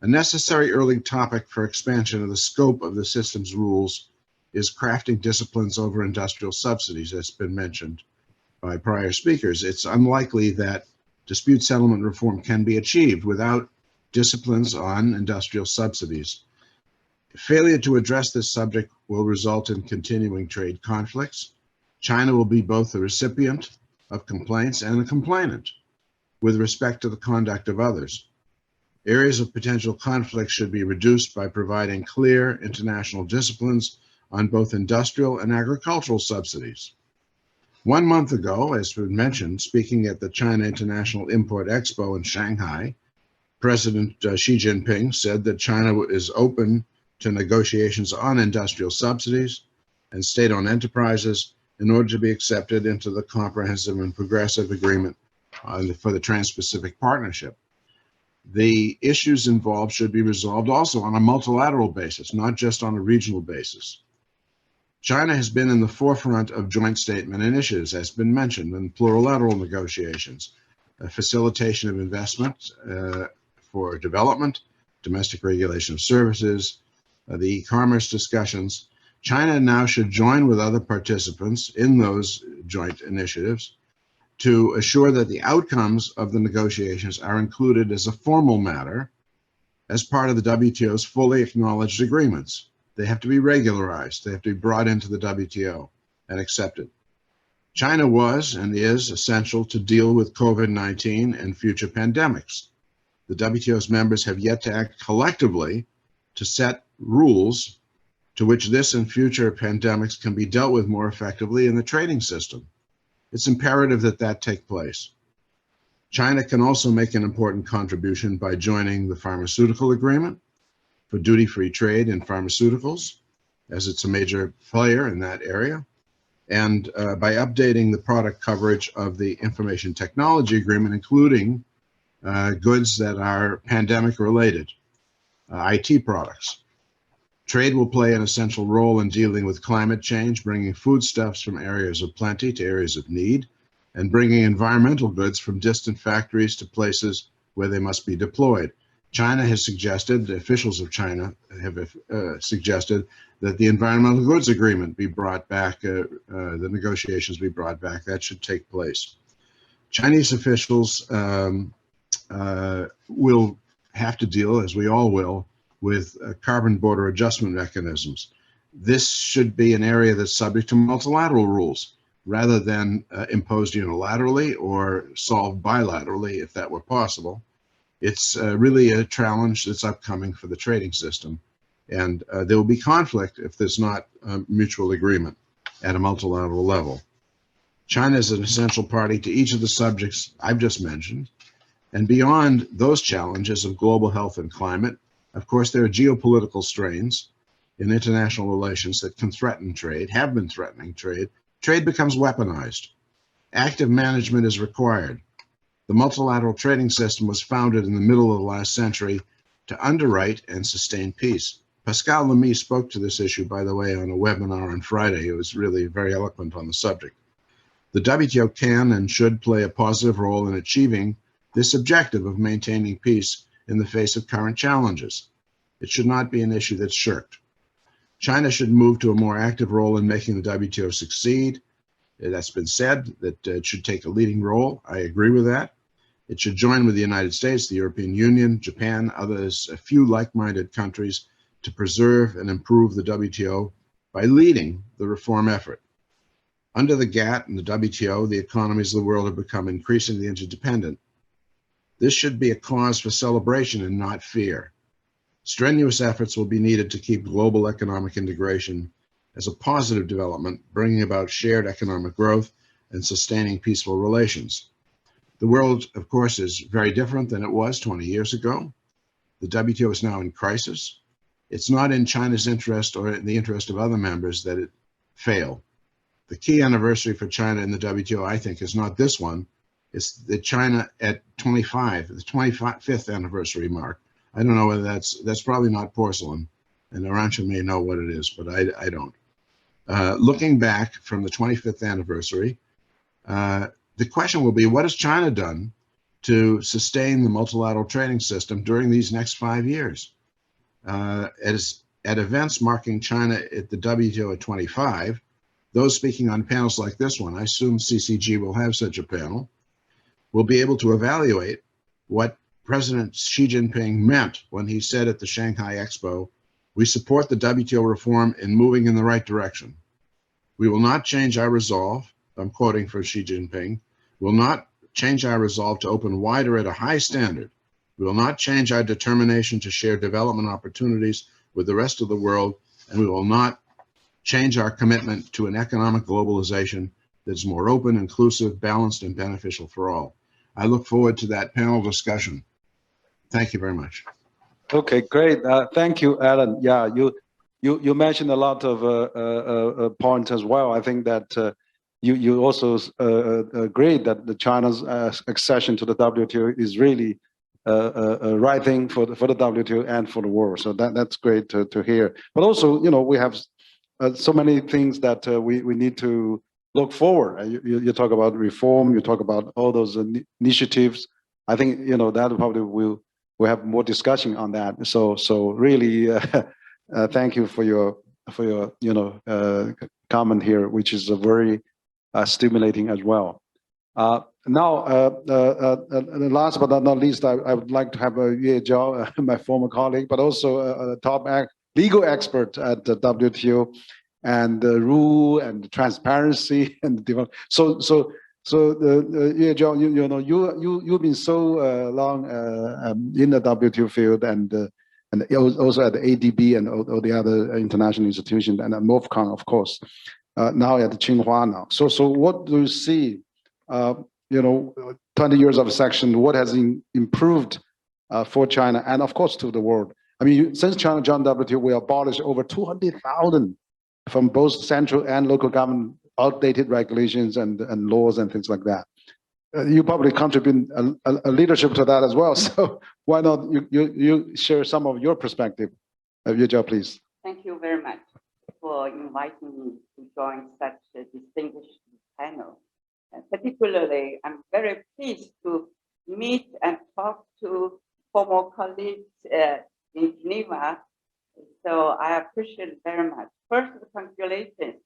A necessary early topic for expansion of the scope of the system's rules is crafting disciplines over industrial subsidies, as has been mentioned by prior speakers. It's unlikely that dispute settlement reform can be achieved without disciplines on industrial subsidies. Failure to address this subject will result in continuing trade conflicts. China will be both the recipient of complaints and the complainant with respect to the conduct of others. Areas of potential conflict should be reduced by providing clear international disciplines on both industrial and agricultural subsidies. 1 month ago, as was mentioned, speaking at the China International Import Expo in Shanghai, President Xi Jinping said that China is open to negotiations on industrial subsidies and state-owned enterprises in order to be accepted into the comprehensive and progressive agreement for the Trans-Pacific Partnership. The issues involved should be resolved also on a multilateral basis, not just on a regional basis. China has been in the forefront of joint statement initiatives, as has been mentioned, in plurilateral negotiations, facilitation of investment for development, domestic regulation of services, the e-commerce discussions. China now should join with other participants in those joint initiatives to assure that the outcomes of the negotiations are included as a formal matter as part of the WTO's fully acknowledged agreements. They have to be regularized. They have to be brought into the WTO and accepted. China was and is essential to deal with COVID-19 and future pandemics. The WTO's members have yet to act collectively to set rules to which this and future pandemics can be dealt with more effectively in the trading system. It's imperative that that take place. China can also make an important contribution by joining the pharmaceutical agreement for duty-free trade in pharmaceuticals, as it's a major player in that area, and by updating the product coverage of the information technology agreement, including goods that are pandemic related, IT products. Trade will play an essential role in dealing with climate change, bringing foodstuffs from areas of plenty to areas of need, and bringing environmental goods from distant factories to places where they must be deployed. China has suggested, the officials of China have suggested that the environmental goods agreement be brought back, the negotiations be brought back. That should take place. Chinese officials will have to deal, as we all will, with carbon border adjustment mechanisms. This should be an area that's subject to multilateral rules rather than imposed unilaterally or solved bilaterally if that were possible. It's really a challenge that's upcoming for the trading system. And there will be conflict if there's not mutual agreement at a multilateral level. China is an essential party to each of the subjects I've just mentioned. And beyond those challenges of global health and climate, of course, there are geopolitical strains in international relations that can threaten trade, have been threatening trade. Trade becomes weaponized. Active management is required. The multilateral trading system was founded in the middle of the last century to underwrite and sustain peace. Pascal Lamy spoke to this issue, by the way, on a webinar on Friday. It was really very eloquent on the subject. The WTO can and should play a positive role in achieving this objective of maintaining peace in the face of current challenges. It should not be an issue that's shirked. China should move to a more active role in making the WTO succeed. That's been said, that it should take a leading role. I agree with that. It should join with the United States, the European Union, Japan, others, a few like-minded countries to preserve and improve the WTO by leading the reform effort. Under the GATT and the WTO, the economies of the world have become increasingly interdependent. This should be a cause for celebration and not fear. Strenuous efforts will be needed to keep global economic integration as a positive development, bringing about shared economic growth and sustaining peaceful relations. The world, of course, is very different than it was 20 years ago. The WTO is now in crisis. It's not in China's interest or in the interest of other members that it fail. The key anniversary for China in the WTO, I think, is not this one. It's the China at 25, the 25th anniversary mark. I don't know whether that's probably not porcelain, and Arantxa may know what it is, but I don't. Looking back from the 25th anniversary, the question will be, what has China done to sustain the multilateral trading system during these next 5 years? At events marking China at the WTO at 25, those speaking on panels like this one, I assume CCG will have such a panel, will be able to evaluate what President Xi Jinping meant when he said at the Shanghai Expo, "We support the WTO reform in moving in the right direction. We will not change our resolve," I'm quoting from Xi Jinping, "will not change our resolve to open wider at a high standard. We will not change our determination to share development opportunities with the rest of the world, and we will not change our commitment to an economic globalization that's more open, inclusive, balanced, and beneficial for all." I look forward to that panel discussion. Thank you very much. Okay, great. Thank you, Alan. Yeah, you mentioned a lot of points as well. I think that you also agree that the China's accession to the WTO is really a right thing for the WTO and for the world. So that's great to hear. But also, you know, we have so many things that we need to look forward. You talk about reform. You talk about all those initiatives. I think, you know, that probably we'll have more discussion on that. So really, thank you for your your comment here, which is a very stimulating as well. Now, last but not least, I would like to have Yue Zhao, my former colleague, but also a top legal expert at the WTO and rule and transparency and development. So Yue Zhao, you've been so long in the WTO field and also at the ADB and all the other international institutions and MOFCON, of course. Now at Tsinghua now. So what do you see? 20 years of Accession, what has improved for China and of course to the world? I mean, since China joined WTO, we abolished over 200,000 from both central and local government outdated regulations and laws and things like that. You probably contribute a leadership to that as well. So why not you share some of your perspective? Yue Zhao, please. Thank you very much for inviting me to join such a distinguished panel. And particularly, I'm very pleased to meet and talk to former colleagues in Geneva. So I appreciate it very much. First, congratulations.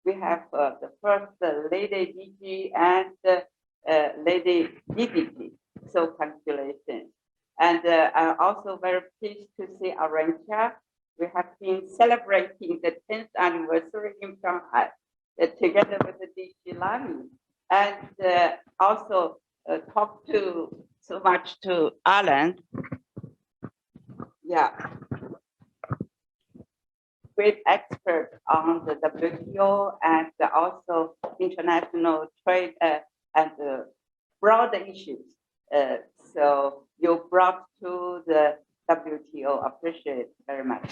We have the first Lady DG and Lady DDG. So congratulations. And I'm also very pleased to see Arancha. We have been celebrating the 10th anniversary in Shanghai together with the DG Lamy. And also talk so much to Alan. Yeah. Great expert on the WTO and also international trade and broader issues. So you brought to the WTO, appreciate it very much.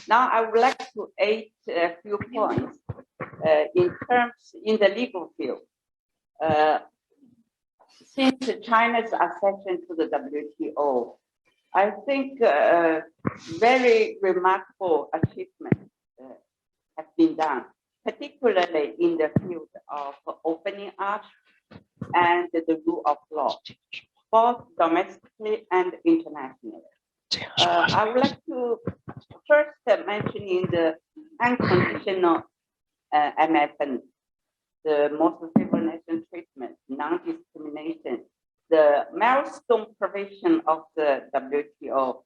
Now I would like to add a few points in the legal field. Since China's accession to the WTO, I think very remarkable achievements have been done, particularly in the field of opening up and the rule of law, both domestically and internationally. I would like to first mention in the unconditional MFN, the most favored nation treatment, non-discrimination, the milestone provision of the WTO.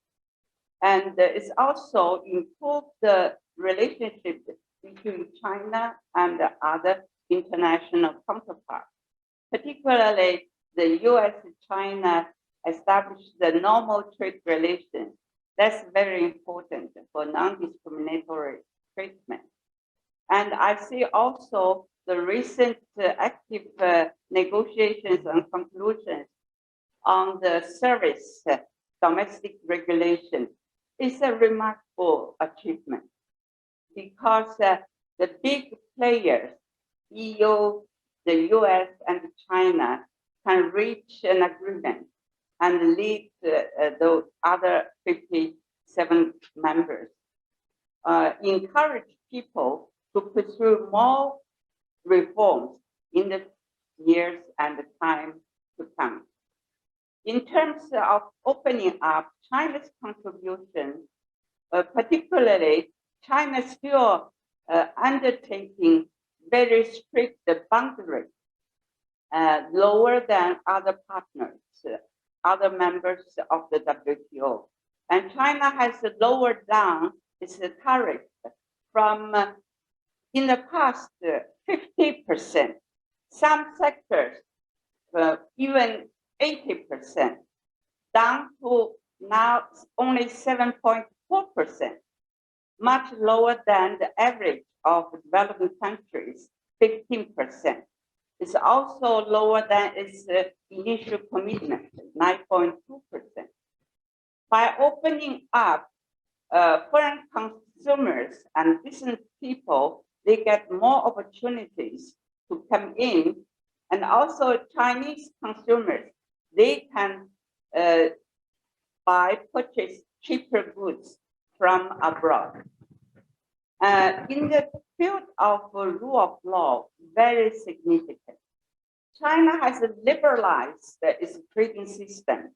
And it's also improved the relationship between China and other international counterparts. Particularly, the US-China established the normal trade relations. That's very important for non-discriminatory treatment. And I see also the recent active negotiations and conclusions on the service domestic regulation is a remarkable achievement because the big players, EU, the US, and China can reach an agreement and lead those other 57 members, encourage people to pursue more reforms in the years and the time to come. In terms of opening up China's contribution, particularly China still undertaking very strict boundaries, lower than other partners, other members of the WTO. And China has lowered down its tariff from, in the past, 50%, some sectors, even 80%, down to now only 7.4%, much lower than the average of developing countries, 15%. It's also lower than its initial commitment, 9.2%. By opening up, foreign consumers and business people, they get more opportunities to come in, and also Chinese consumers, they can purchase cheaper goods from abroad. In the field of rule of law, very significant. China has liberalized its trading system,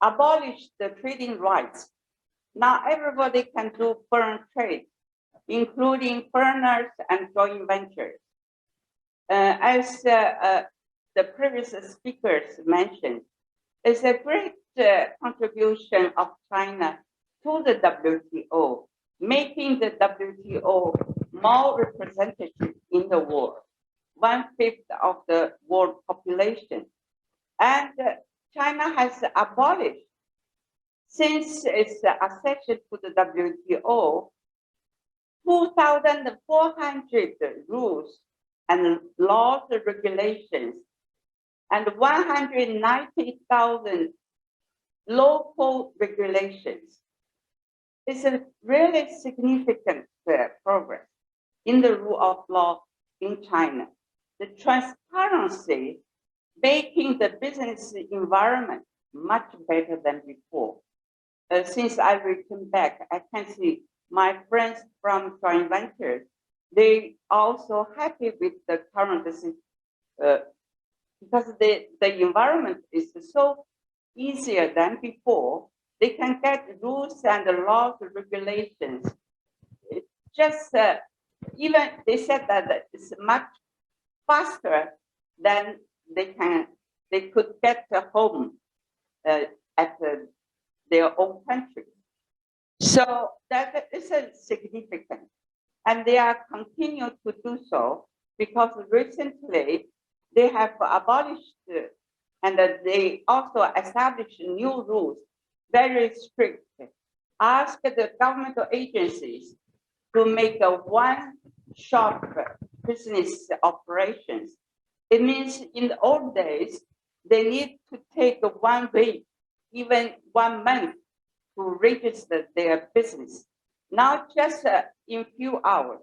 abolished the trading rights. Now everybody can do foreign trade including foreigners and joint ventures. As the previous speakers mentioned, it's a great contribution of China to the WTO, making the WTO more representative in the world, 1/5 of the world population. And China has abolished, since its accession to the WTO, 2,400 rules and laws and regulations, and 190,000 local regulations. It's a really significant progress in the rule of law in China. The transparency making the business environment much better than before. Since I returned back, I can see my friends from joint ventures, they also happy with the current because the environment is so easier than before. They can get rules and laws and regulations. It just even they said that it's much faster than they could get a home at their own country. So that is significant, and they are continuing to do so because recently they have abolished and they also established new rules, very strict. Ask the governmental agencies to make a one-shop business operations. It means in the old days, they need to take 1 week, even 1 month to register their business. Now just in few hours.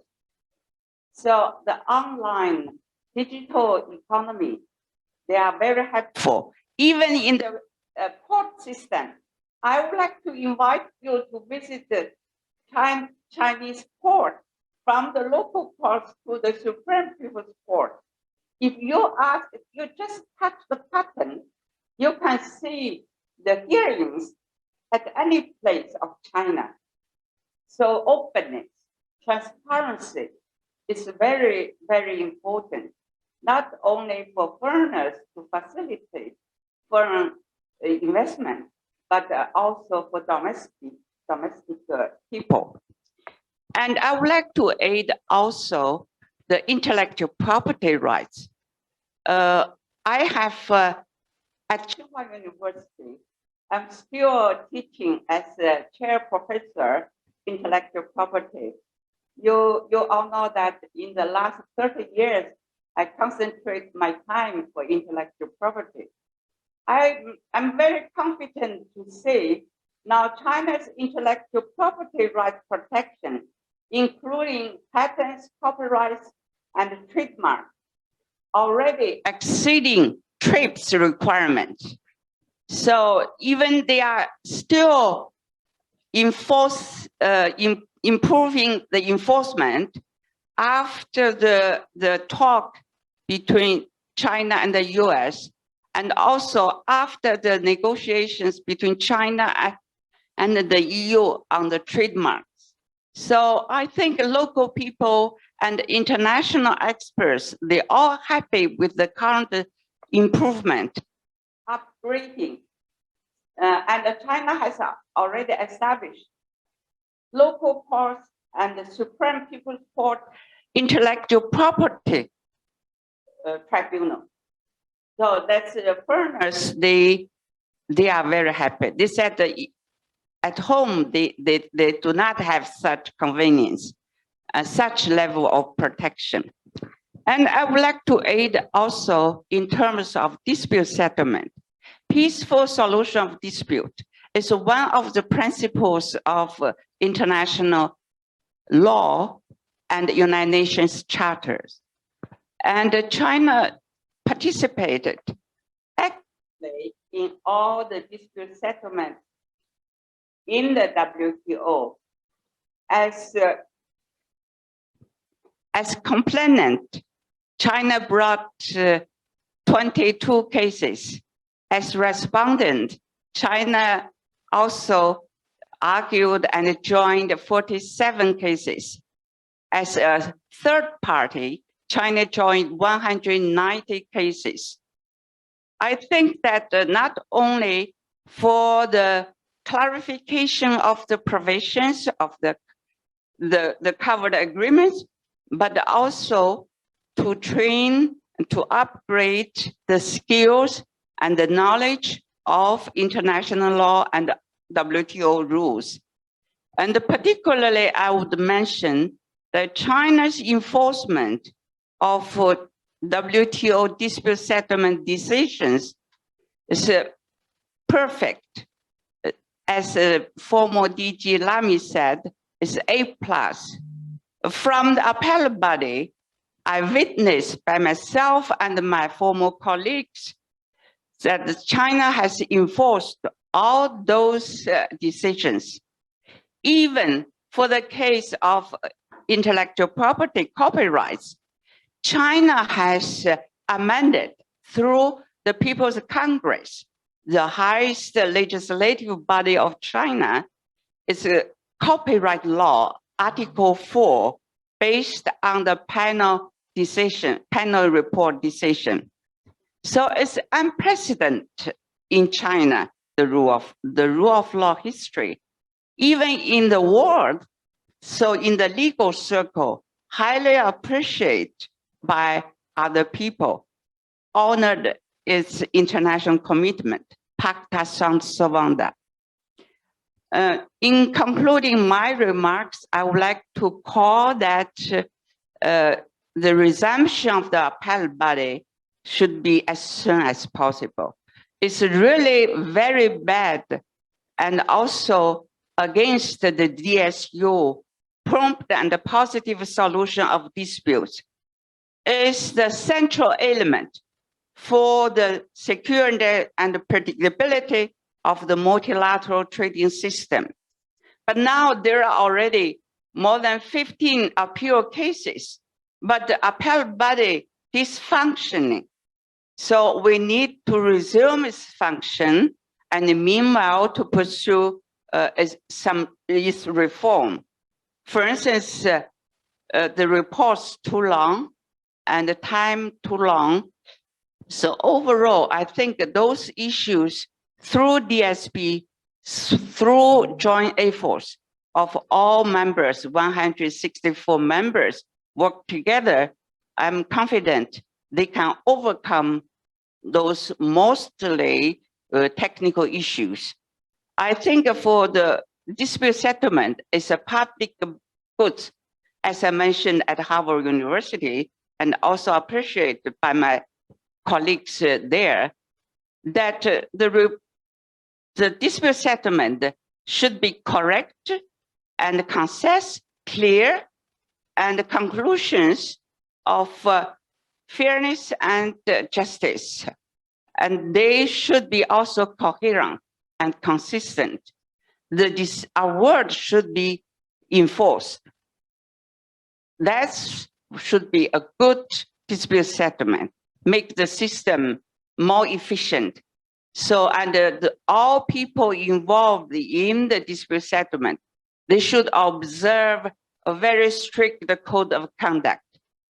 So the online digital economy, they are very helpful. Even in the port system, I would like to invite you to visit the Chinese port, from the local ports to the Supreme People's Court. If you just touch the button, you can see the hearings at any place of China. So openness, transparency is very, very important, not only for foreigners to facilitate foreign investment, but also for domestic people. And I would like to aid also the intellectual property rights. I have at Tsinghua University, I'm still teaching as a chair professor intellectual property. You all know that in the last 30 years, I concentrate my time for intellectual property. I'm very confident to say now China's intellectual property rights protection, including patents, copyrights, and trademarks, already exceeding TRIPS requirements. So even they are still improving the enforcement after the talk between China and the US, and also after the negotiations between China and the EU on the trademarks. So I think local people and international experts, they're all happy with the current improvement, upgrading. And China has already established local courts and the Supreme People's Court intellectual property tribunal. So that's the foreigners, they are very happy. They said that at home, they do not have such convenience, such level of protection. And I would like to aid also in terms of dispute settlement. Peaceful solution of dispute is one of the principles of international law and United Nations charters. And China participated actively in all the dispute settlements in the WTO as complainant. China brought 22 cases. As respondent, China also argued and joined 47 cases. As a third party, China joined 190 cases. I think that not only for the clarification of the provisions of the covered agreements, but also to train, to upgrade the skills and the knowledge of international law and WTO rules. And particularly, I would mention that China's enforcement of WTO dispute settlement decisions is perfect. As former DG Lamy said, it's A+. From the appellate body, I witnessed by myself and my former colleagues that China has enforced all those decisions. Even for the case of intellectual property copyrights, China has amended through the People's Congress, the highest legislative body of China, is a copyright law, Article 4, based on the panel report decision. So it's unprecedented in China, the rule of law history. Even in the world, so in the legal circle, highly appreciated by other people, honored its international commitment, Pacta sunt servanda. In concluding my remarks, I would like to call that the resumption of the appellate body should be as soon as possible. It's really very bad and also against the DSU prompt and positive solution of disputes is the central element for the security and predictability of the multilateral trading system. But now there are already more than 15 appeal cases, but the appellate body is functioning. So we need to resume its function and meanwhile to pursue its reform. For instance, the report's too long and the time too long. So overall, I think those issues through DSP, through joint efforts of all members, 164 members work together, I'm confident they can overcome those mostly technical issues. I think for the dispute settlement, it's a public good, as I mentioned at Harvard University, and also appreciated by my colleagues there, that the dispute settlement should be correct and concise, clear, and conclusions of fairness and justice. And they should be also coherent and consistent. The award should be enforced. That should be a good dispute settlement, make the system more efficient. So, and all people involved in the dispute settlement, they should observe a very strict code of conduct,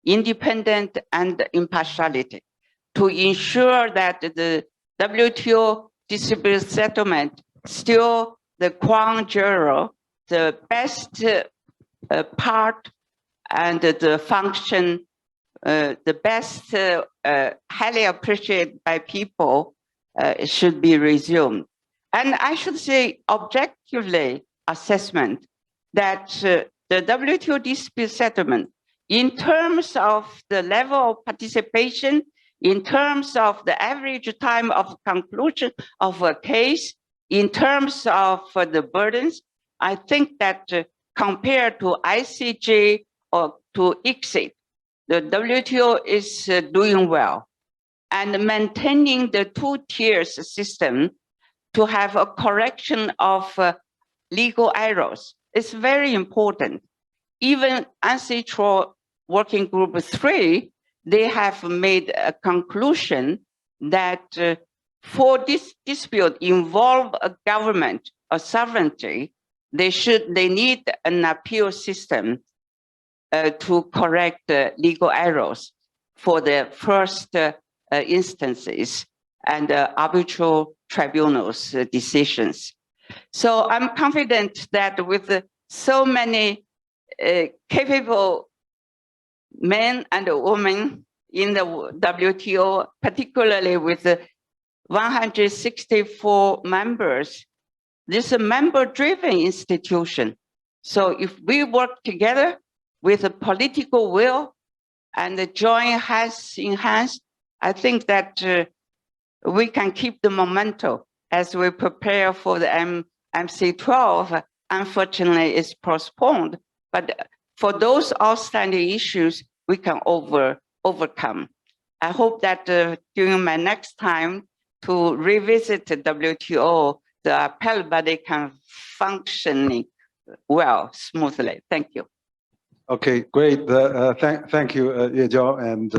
independent and impartiality, to ensure that the WTO dispute settlement still the crown jewel, the best part and the function, the best, highly appreciated by people, should be resumed. And I should say objectively assessment that the WTO dispute settlement, in terms of the level of participation, in terms of the average time of conclusion of a case, in terms of the burdens, I think that compared to ICJ or to ICSID, the WTO is doing well. And maintaining the two-tiers system to have a correction of legal errors is very important. Even Ancestral Working Group 3, they have made a conclusion that for this dispute involve a government or sovereignty, they need an appeal system to correct legal errors for the first instances and arbitral tribunals' decisions. So I'm confident that with so many capable men and women in the WTO, particularly with 164 members, this is a member-driven institution. So if we work together with a political will and join hands in hands, I think that we can keep the momentum as we prepare for the MC12. Unfortunately, it's postponed, but for those outstanding issues, we can overcome. I hope that during my next time to revisit the WTO, the appellate body can function well, smoothly. Thank you. Okay, great. Thank you, Yejao, and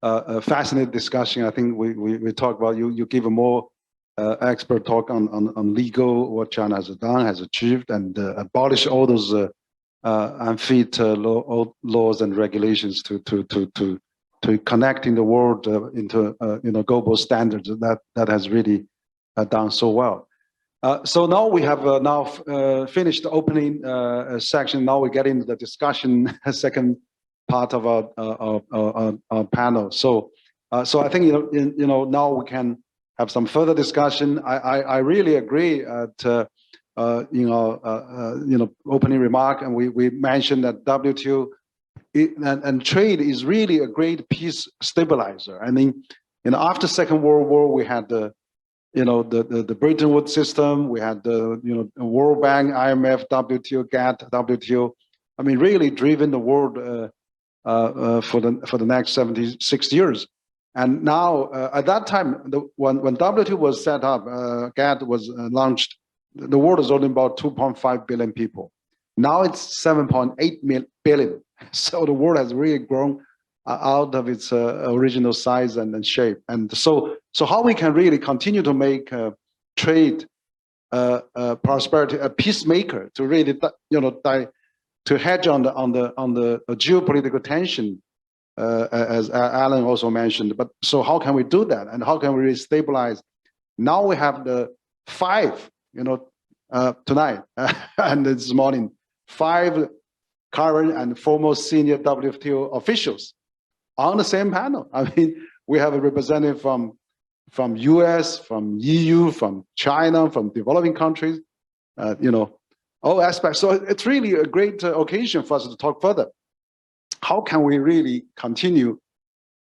a fascinating discussion. I think we talk about you give a more expert talk on legal, what China has done, has achieved, and abolish all those unfit laws and regulations to connecting the world into global standards. That has really done so well. So now we have finished the opening section. Now we get into the discussion second part of our panel. So I think now we can have some further discussion. I really agree to opening remark, and we mentioned that WTO and trade is really a great peace stabilizer. I mean, after Second World War, we had the Bretton Woods system, we had the World Bank, IMF, WTO, GATT, WTO. I mean, really driven the world for the next 76 years. And now, at that time, when WTO was set up, GATT was launched, the world is only about 2.5 billion people. Now it's 7.8 billion. So the world has really grown out of its original size and shape. And so how we can really continue to make trade prosperity a peacemaker to really to hedge on the geopolitical tension, as Alan also mentioned. But so how can we do that, and how can we really stabilize? Now we have the 5 tonight and this morning, 5 current and former senior WTO officials on the same panel. I mean, we have a representative from US, from EU, from China, from developing countries, all aspects. So it's really a great occasion for us to talk further. How can we really continue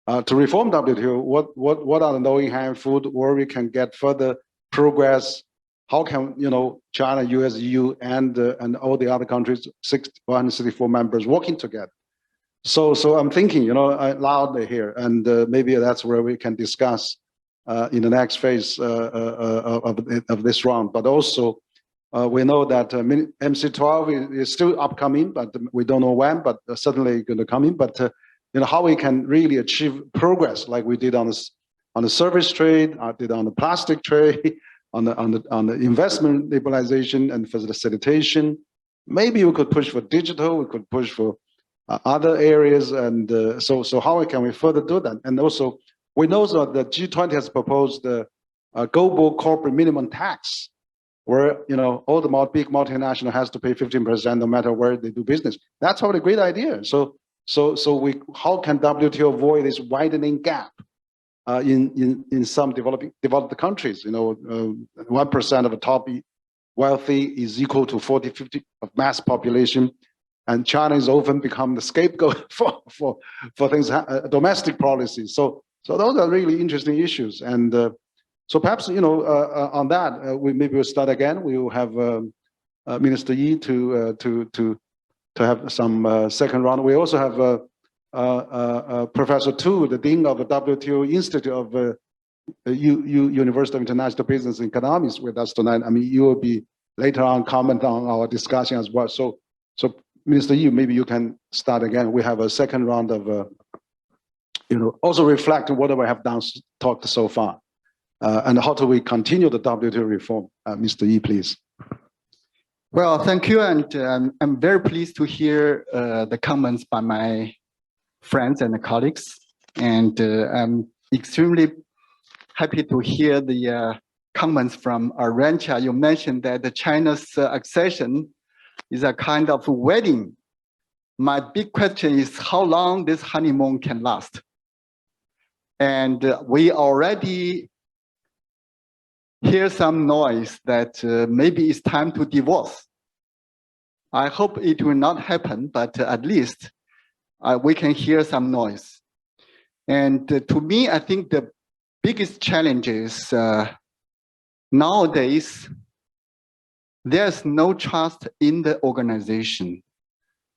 to reform WTO? What are the low-hanging fruit where we can get further progress? How can China, US, EU, and all the other countries, 164 members working together? So I'm thinking, loudly here, and maybe that's where we can discuss in the next phase of this round. But also, we know that MC12 is still upcoming, but we don't know when. But certainly going to come in. But how we can really achieve progress, like we did on the service trade, did on the plastic trade, on the investment liberalization and facilitation. Maybe we could push for digital. We could push for other areas, and so how can we further do that? And also, we know that the G20 has proposed a global corporate minimum tax, where all the big multinational has to pay 15% no matter where they do business. That's probably a great idea. So how can WTO avoid this widening gap in some developed countries? 1% of the top wealthy is equal to 40-50% of mass population. And China is often become the scapegoat for things, domestic policies. So those are really interesting issues. And so perhaps on that maybe we'll start again. We will have Minister Yi to have some second round. We also have Professor Tu, the Dean of the WTO Institute of University of International Business and Economics, with us tonight. I mean, you will be later on comment on our discussion as well. So Minister Yi, maybe you can start again. We have a second round of, also reflect on what we have talked so far, and how do we continue the WTO reform. Mr. Yi, please. Well, thank you, and I'm very pleased to hear the comments by my friends and colleagues, and I'm extremely happy to hear the comments from Arancha. You mentioned that China's accession is a kind of wedding. My big question is how long this honeymoon can last. And we already hear some noise that maybe it's time to divorce. I hope it will not happen, but at least we can hear some noise. And to me, I think the biggest challenge is nowadays, there's no trust in the organization.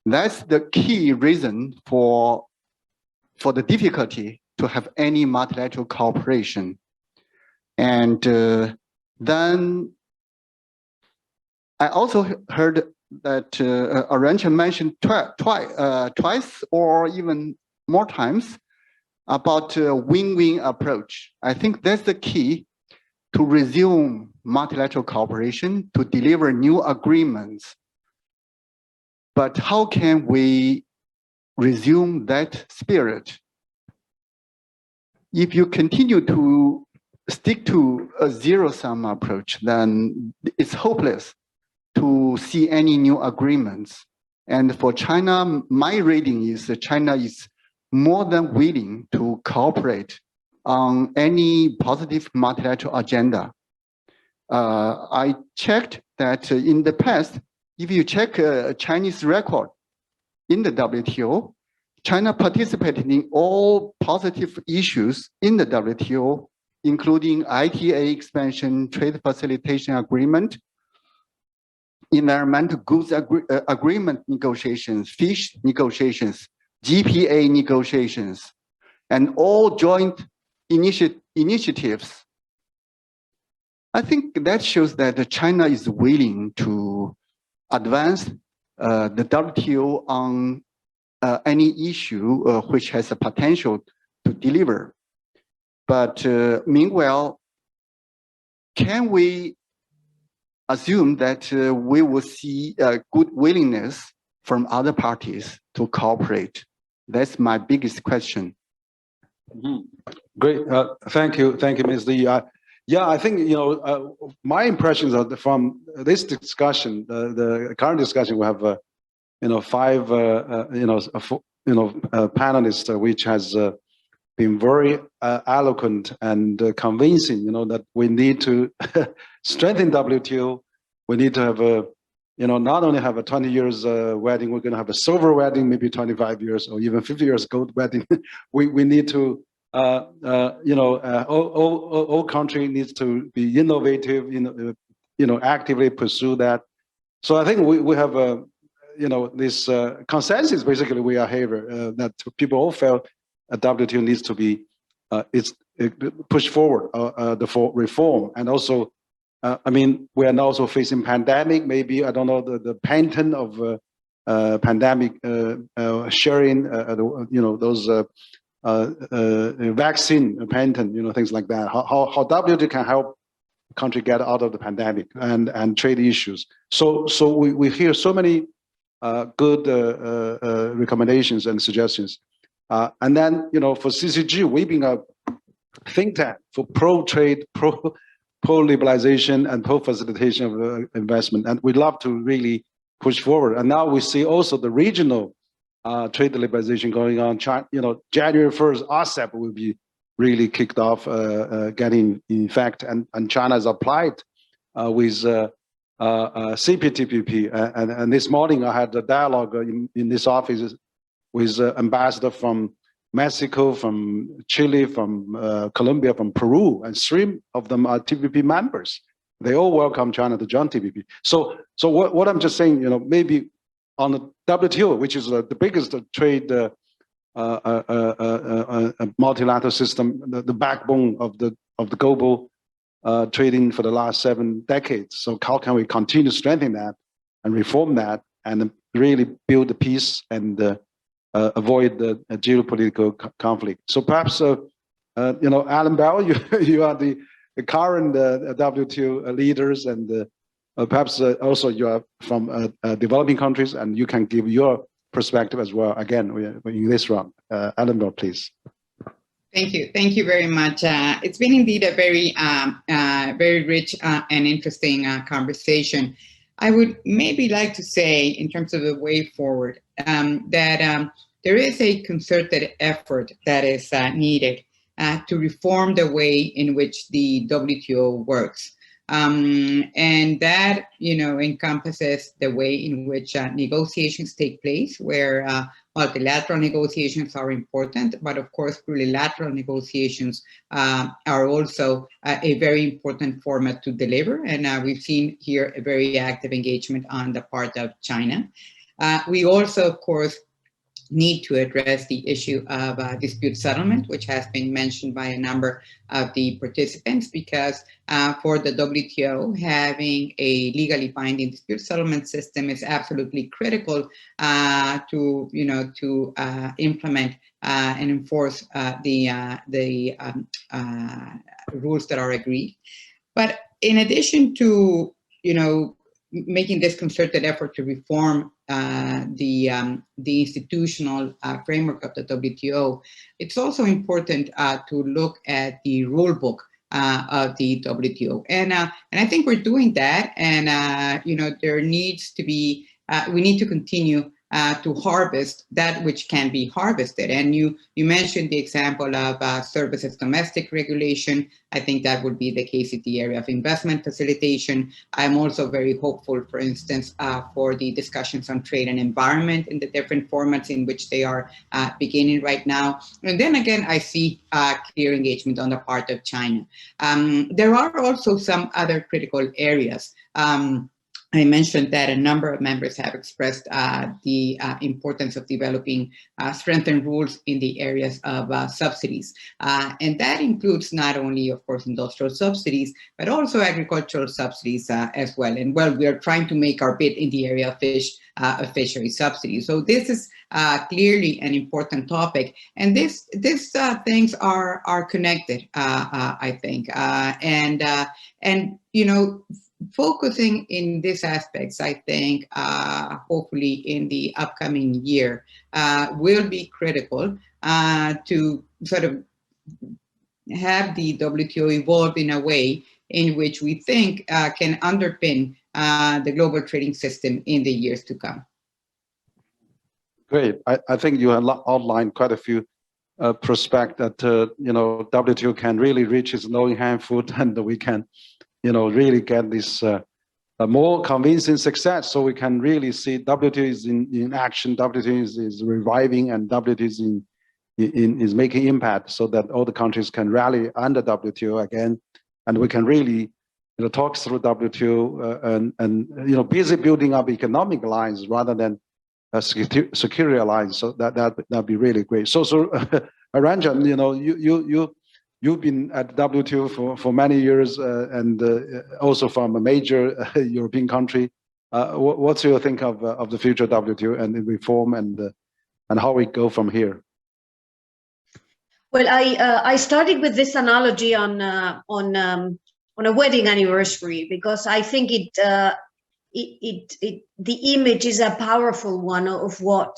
That's the key reason for the difficulty to have any multilateral cooperation. And then I also heard that Arancha mentioned twice or even more times about a win-win approach. I think that's the key to resume multilateral cooperation, to deliver new agreements. But how can we resume that spirit? If you continue to stick to a zero-sum approach, then it's hopeless to see any new agreements. And for China, my reading is that China is more than willing to cooperate on any positive multilateral agenda. I checked that in the past, if you check a Chinese record in the WTO, China participated in all positive issues in the WTO, including ITA expansion, trade facilitation agreement, environmental goods agreement negotiations, fish negotiations, GPA negotiations, and all joint initiatives. I think that shows that China is willing to advance the WTO on any issue which has a potential to deliver. But meanwhile, can we assume that we will see a good willingness from other parties to cooperate? That's my biggest question. Great, thank you, Ms. Lee. Yeah, I think my impressions are from this discussion, the current discussion. We have 5 panelists, which has been very eloquent and convincing. That we need to strengthen WTO. We need to have not only have a 20 years wedding. We're going to have a silver wedding, maybe 25 years or even 50 years gold wedding. we need to. All country needs to be innovative, actively pursue that. So I think we have this consensus. Basically, we are here that people all felt WTO needs to be pushed forward for reform, and also, we are now also facing pandemic. Maybe I don't know the patent of pandemic sharing. Those. Vaccine patent, things like that. How WTO can help country get out of the pandemic and trade issues. So we hear so many good recommendations and suggestions. And then for CCG, we've been a think tank for pro-trade, pro-liberalization, and pro-facilitation of investment, and we'd love to really push forward. And now we see also the regional trade liberalization going on. January 1st, RCEP will be really kicked off, getting in effect, and China has applied with CPTPP. And this morning I had a dialogue in this office with ambassador from Mexico, from Chile, from Colombia, from Peru, and 3 of them are TPP members. They all welcome China to join TPP. So what I'm just saying, maybe on the WTO, which is the biggest trade multilateral system, the backbone of the global trading for the last 7 decades. So how can we continue to strengthen that and reform that and really build the peace and avoid the geopolitical conflict? So perhaps, Alan Bell, you are the current WTO leaders, and perhaps also you are from developing countries, and you can give your perspective as well. Again, we're in this round. Eleanor, please. Thank you. Thank you very much. It's been indeed a very, very rich and interesting conversation. I would maybe like to say, in terms of the way forward, that there is a concerted effort that is needed to reform the way in which the WTO works. And that, encompasses the way in which negotiations take place, where multilateral negotiations are important, but of course, plurilateral negotiations are also a very important format to deliver. And we've seen here a very active engagement on the part of China. We also, of course, need to address the issue of dispute settlement, which has been mentioned by a number of the participants, because for the WTO, having a legally binding dispute settlement system is absolutely critical to implement and enforce the rules that are agreed. But in addition to making this concerted effort to reform the institutional framework of the WTO, it's also important to look at the rule book of the WTO, and I think we're doing that. And there needs to be we need to continue to harvest that which can be harvested. And you mentioned the example of services domestic regulation. I think that would be the case in the area of investment facilitation. I'm also very hopeful, for instance, for the discussions on trade and environment in the different formats in which they are beginning right now. And then again, I see clear engagement on the part of China. There are also some other critical areas. I mentioned that a number of members have expressed the importance of developing strengthened rules in the areas of subsidies. And that includes not only, of course, industrial subsidies, but also agricultural subsidies as well. And well, we are trying to make our bid in the area of fishery subsidies. So this is clearly an important topic. And these things are connected, I think. And focusing in these aspects, I think, hopefully in the upcoming year, will be critical to sort of have the WTO evolve in a way in which we think can underpin the global trading system in the years to come. Great. I think you have outlined quite a few prospects that WTO can really reach its low-hanging fruit, and we can really get this more convincing success, so we can really see WTO is in action, WTO is reviving, and WTO is making impact, so that all the countries can rally under WTO again, and we can really talk through WTO and busy building up economic lines rather than security lines. So that'd be really great. So Ranjan, you've been at WTO for many years, and also from a major European country. What's your think of the future of WTO and the reform and how we go from here? Well, I started with this analogy on a wedding anniversary, because I think the image is a powerful one of what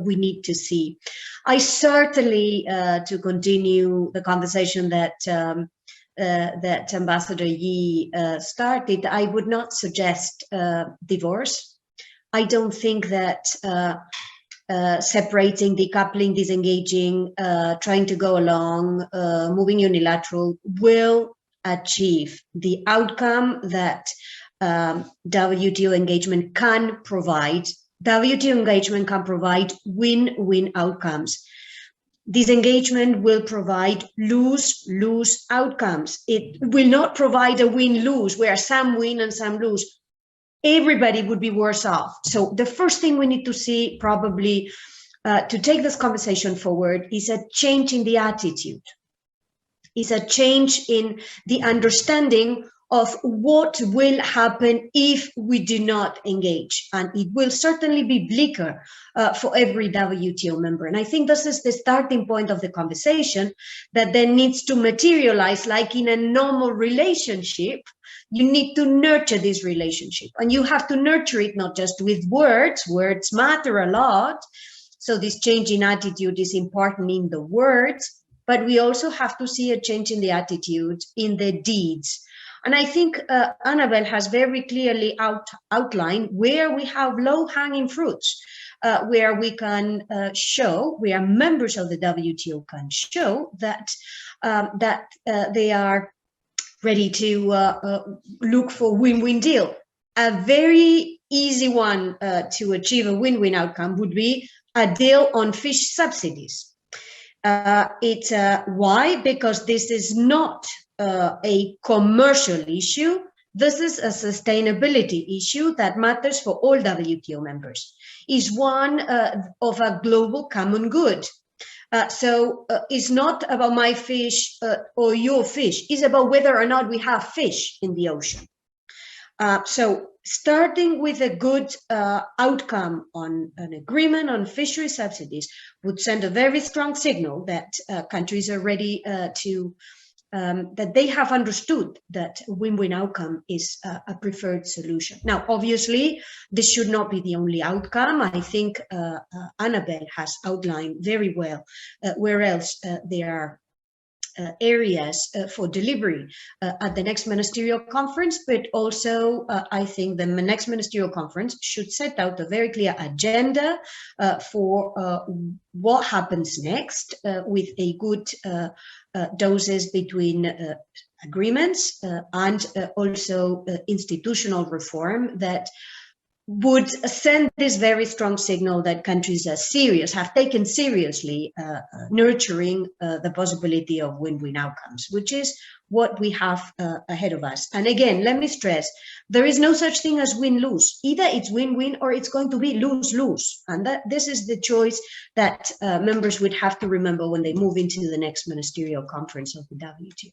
we need to see. I certainly, to continue the conversation that Ambassador Yi started, I would not suggest divorce. I don't think that separating, decoupling, disengaging, trying to go along, moving unilateral will achieve the outcome that WTO engagement can provide. WTO engagement can provide win-win outcomes. Disengagement will provide lose-lose outcomes. It will not provide a win-lose where some win and some lose. Everybody would be worse off. So the first thing we need to see, probably to take this conversation forward, is a change in the attitude, is a change in the understanding of what will happen if we do not engage. And it will certainly be bleaker for every WTO member. And I think this is the starting point of the conversation that then needs to materialize like in a normal relationship. You need to nurture this relationship, and you have to nurture it not just with words. Words matter a lot. So this change in attitude is important in the words, but we also have to see a change in the attitude in the deeds. And I think Annabelle has very clearly outlined where we have low-hanging fruits, where we can show, where members of the WTO can show that they are ready to look for win-win deal. A very easy one to achieve a win-win outcome would be a deal on fish subsidies. It's why? Because this is not a commercial issue. This is a sustainability issue that matters for all WTO members. It's one of a global common good. So it's not about my fish or your fish. It's about whether or not we have fish in the ocean. So starting with a good outcome on an agreement on fishery subsidies would send a very strong signal that countries are ready that they have understood that a win-win outcome is a preferred solution. Now, obviously, this should not be the only outcome. I think Annabelle has outlined very well where else there are areas for delivery at the next ministerial conference, but also I think the next ministerial conference should set out a very clear agenda for what happens next with a good doses between agreements and also institutional reform that would send this very strong signal that countries are serious, have taken seriously nurturing the possibility of win-win outcomes, which is what we have ahead of us. And again, let me stress, there is no such thing as win-lose. Either it's win-win or it's going to be lose-lose. And that this is the choice that members would have to remember when they move into the next ministerial conference of the WTO.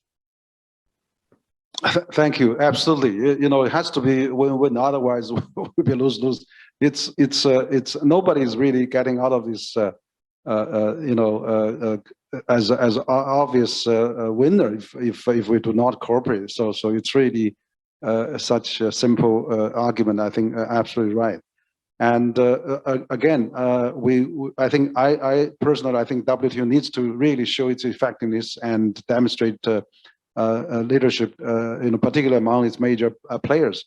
Thank you. Absolutely. You know, it has to be win-win. Otherwise, we'll be lose-lose. It's nobody's really getting out of this, as obvious winner if we do not cooperate. So it's really such a simple argument. I think absolutely right. And again, I think I personally think WTO needs to really show its effectiveness and demonstrate. Leadership, particularly among its major players.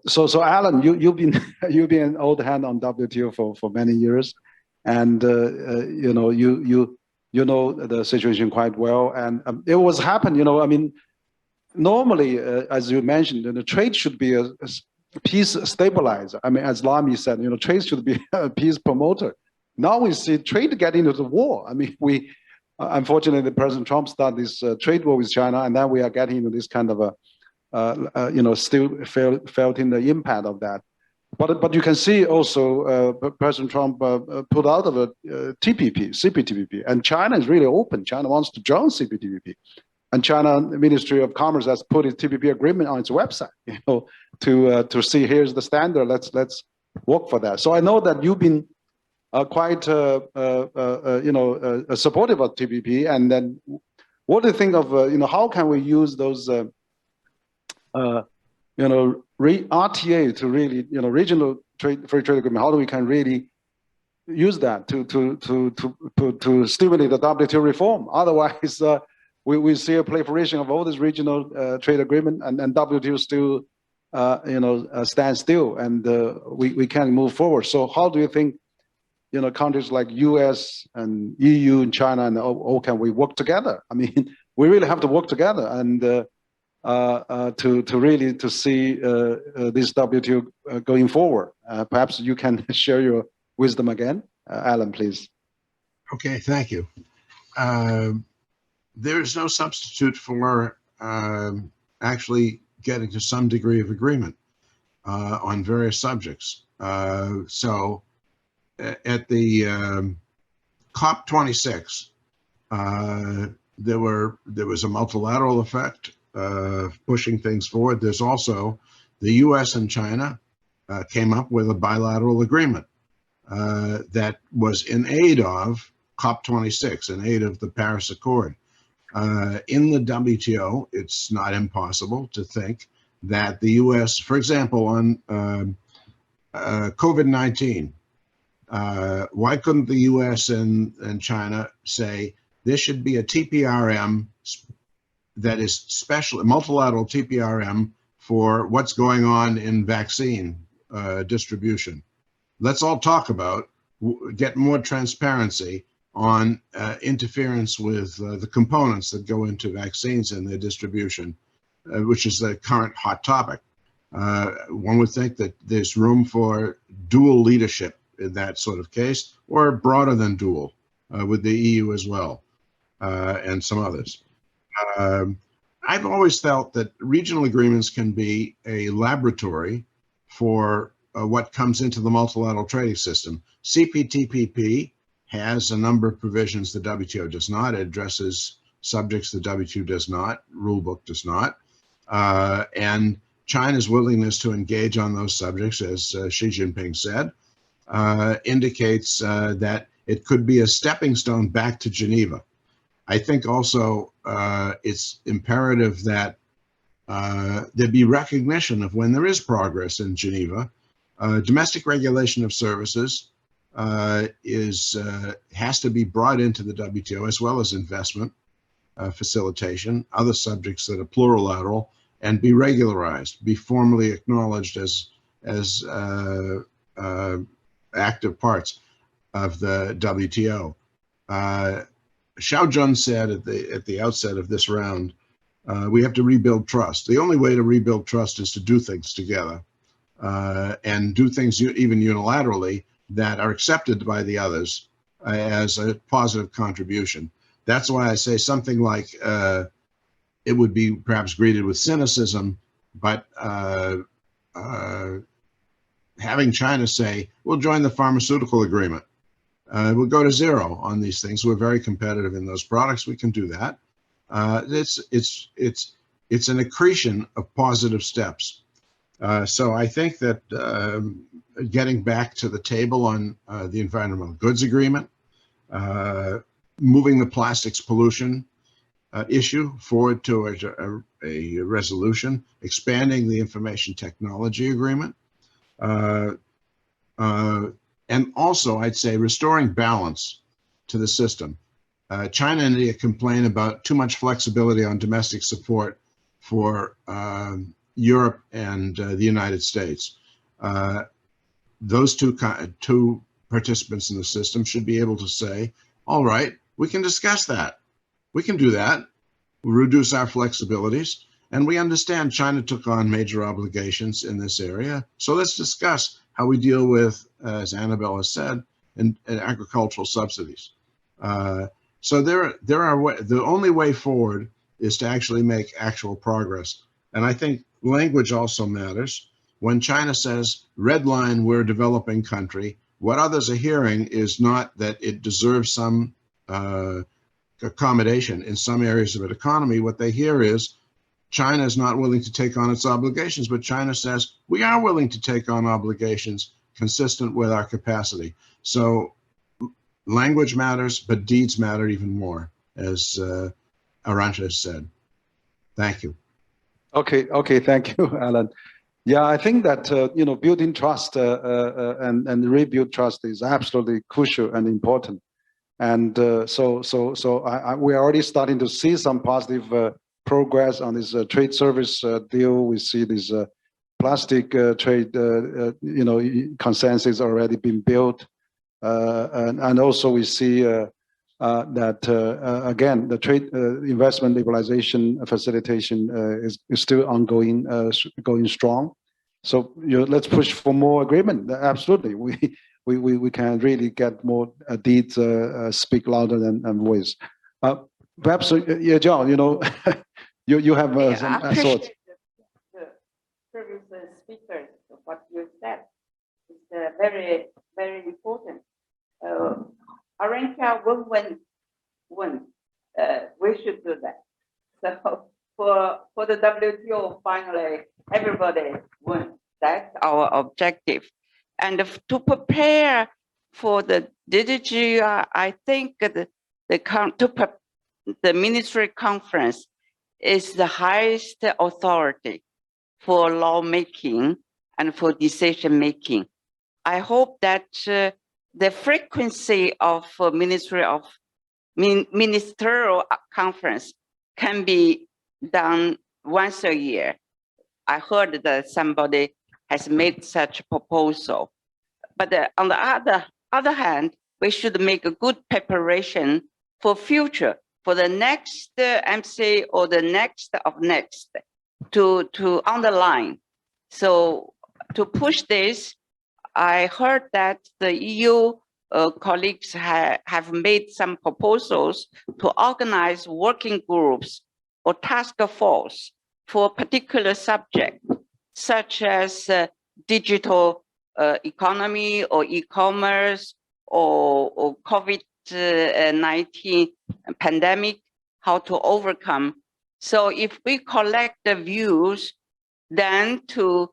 So Alan, you've been an old hand on WTO for many years, and you know the situation quite well. And it was happened. I mean, normally, as you mentioned, the trade should be a peace stabilizer. I mean, as Lamy said, trade should be a peace promoter. Now we see trade get into the war. I mean, unfortunately, President Trump started this trade war with China, and then we are getting into this kind of still felt in the impact of that. But you can see also President Trump put out of a CPTPP, and China is really open. China wants to join CPTPP, and China Ministry of Commerce has put its TPP agreement on its website, to see here's the standard. Let's work for that. So I know that you've been quite supportive of TPP, and then what do you think of how can we use those RTA to really regional free trade agreement? How do we can really use that to stimulate the WTO reform? Otherwise, we see a proliferation of all this regional trade agreement, and WTO still stand still, and we can't move forward. So how do you think? Countries like US and EU and China and all can we work together? I mean, we really have to work together and to really see this WTO going forward. Perhaps you can share your wisdom again, Alan, please. Okay, thank you. There is no substitute for actually getting to some degree of agreement on various subjects. So at the COP26, there was a multilateral effect. pushing things forward. There's also the U.S. and China came up with a bilateral agreement that was in aid of COP26, in aid of the Paris Accord. In the WTO, it's not impossible to think that the U.S., for example, on COVID-19, why couldn't the U.S. and China say there should be a TPRM that is special, multilateral TPRM for what's going on in vaccine distribution? Let's all talk about, get more transparency on interference with the components that go into vaccines and their distribution, which is the current hot topic. One would think that there's room for dual leadership in that sort of case, or broader than dual, with the EU as well, and some others. I've always felt that regional agreements can be a laboratory for what comes into the multilateral trading system. CPTPP has a number of provisions the WTO does not. It addresses subjects the WTO does not, rulebook does not. And China's willingness to engage on those subjects, as Xi Jinping said, indicates that it could be a stepping stone back to Geneva. I think also it's imperative that there be recognition of when there is progress in Geneva. Domestic regulation of services has to be brought into the WTO, as well as investment facilitation, other subjects that are plurilateral, and be regularized, be formally acknowledged as active parts of the WTO. Xiao Jun said at the outset of this round, we have to rebuild trust. The only way to rebuild trust is to do things together, and do things even unilaterally that are accepted by the others as a positive contribution. That's why I say something like it would be perhaps greeted with cynicism, but having China say, we'll join the pharmaceutical agreement. We'll go to zero on these things. We're very competitive in those products. We can do that. It's an accretion of positive steps. So I think that getting back to the table on the environmental goods agreement, moving the plastics pollution issue forward to a resolution, expanding the information technology agreement, and also I'd say restoring balance to the system. China and India complain about too much flexibility on domestic support for Europe and the United States. Those two participants in the system should be able to say, all right, we can discuss that. We can do that. We'll reduce our flexibilities. And we understand China took on major obligations in this area. So let's discuss how we deal with, as Annabelle has said, in agricultural subsidies. So the only way forward is to actually make actual progress. And I think language also matters. When China says, red line, we're a developing country, what others are hearing is not that it deserves some accommodation in some areas of its economy. What they hear is China is not willing to take on its obligations, but China says we are willing to take on obligations consistent with our capacity. So language matters, but deeds matter even more, as Arantxa has said. Thank you. Okay, thank you, Alan. Yeah, I think that building trust and rebuild trust is absolutely crucial and important. And so we're already starting to see some positive progress on this trade service deal. We see this plastic trade, consensus already been built, and also we see that again the trade investment liberalization facilitation is still ongoing, going strong. So let's push for more agreement. Absolutely, we can really get more deeds speak louder than voice. Perhaps John, you have some thoughts. The previous speakers, what you said is very, very important. Arantxa will win. We should do that. So for for the WTO, finally, everybody wins. That's our objective. And to prepare for the DDG, I think the ministry conference is the highest authority for lawmaking and for decision making. I hope that the frequency of ministerial conference can be done once a year. I heard that somebody has made such a proposal. But on the other hand, we should make a good preparation for future, for the next MC or the next of next to underline. So to push this, I heard that the EU colleagues have made some proposals to organize working groups or task force for a particular subject, such as digital economy or e-commerce or COVID-19 pandemic, how to overcome. So if we collect the views, then to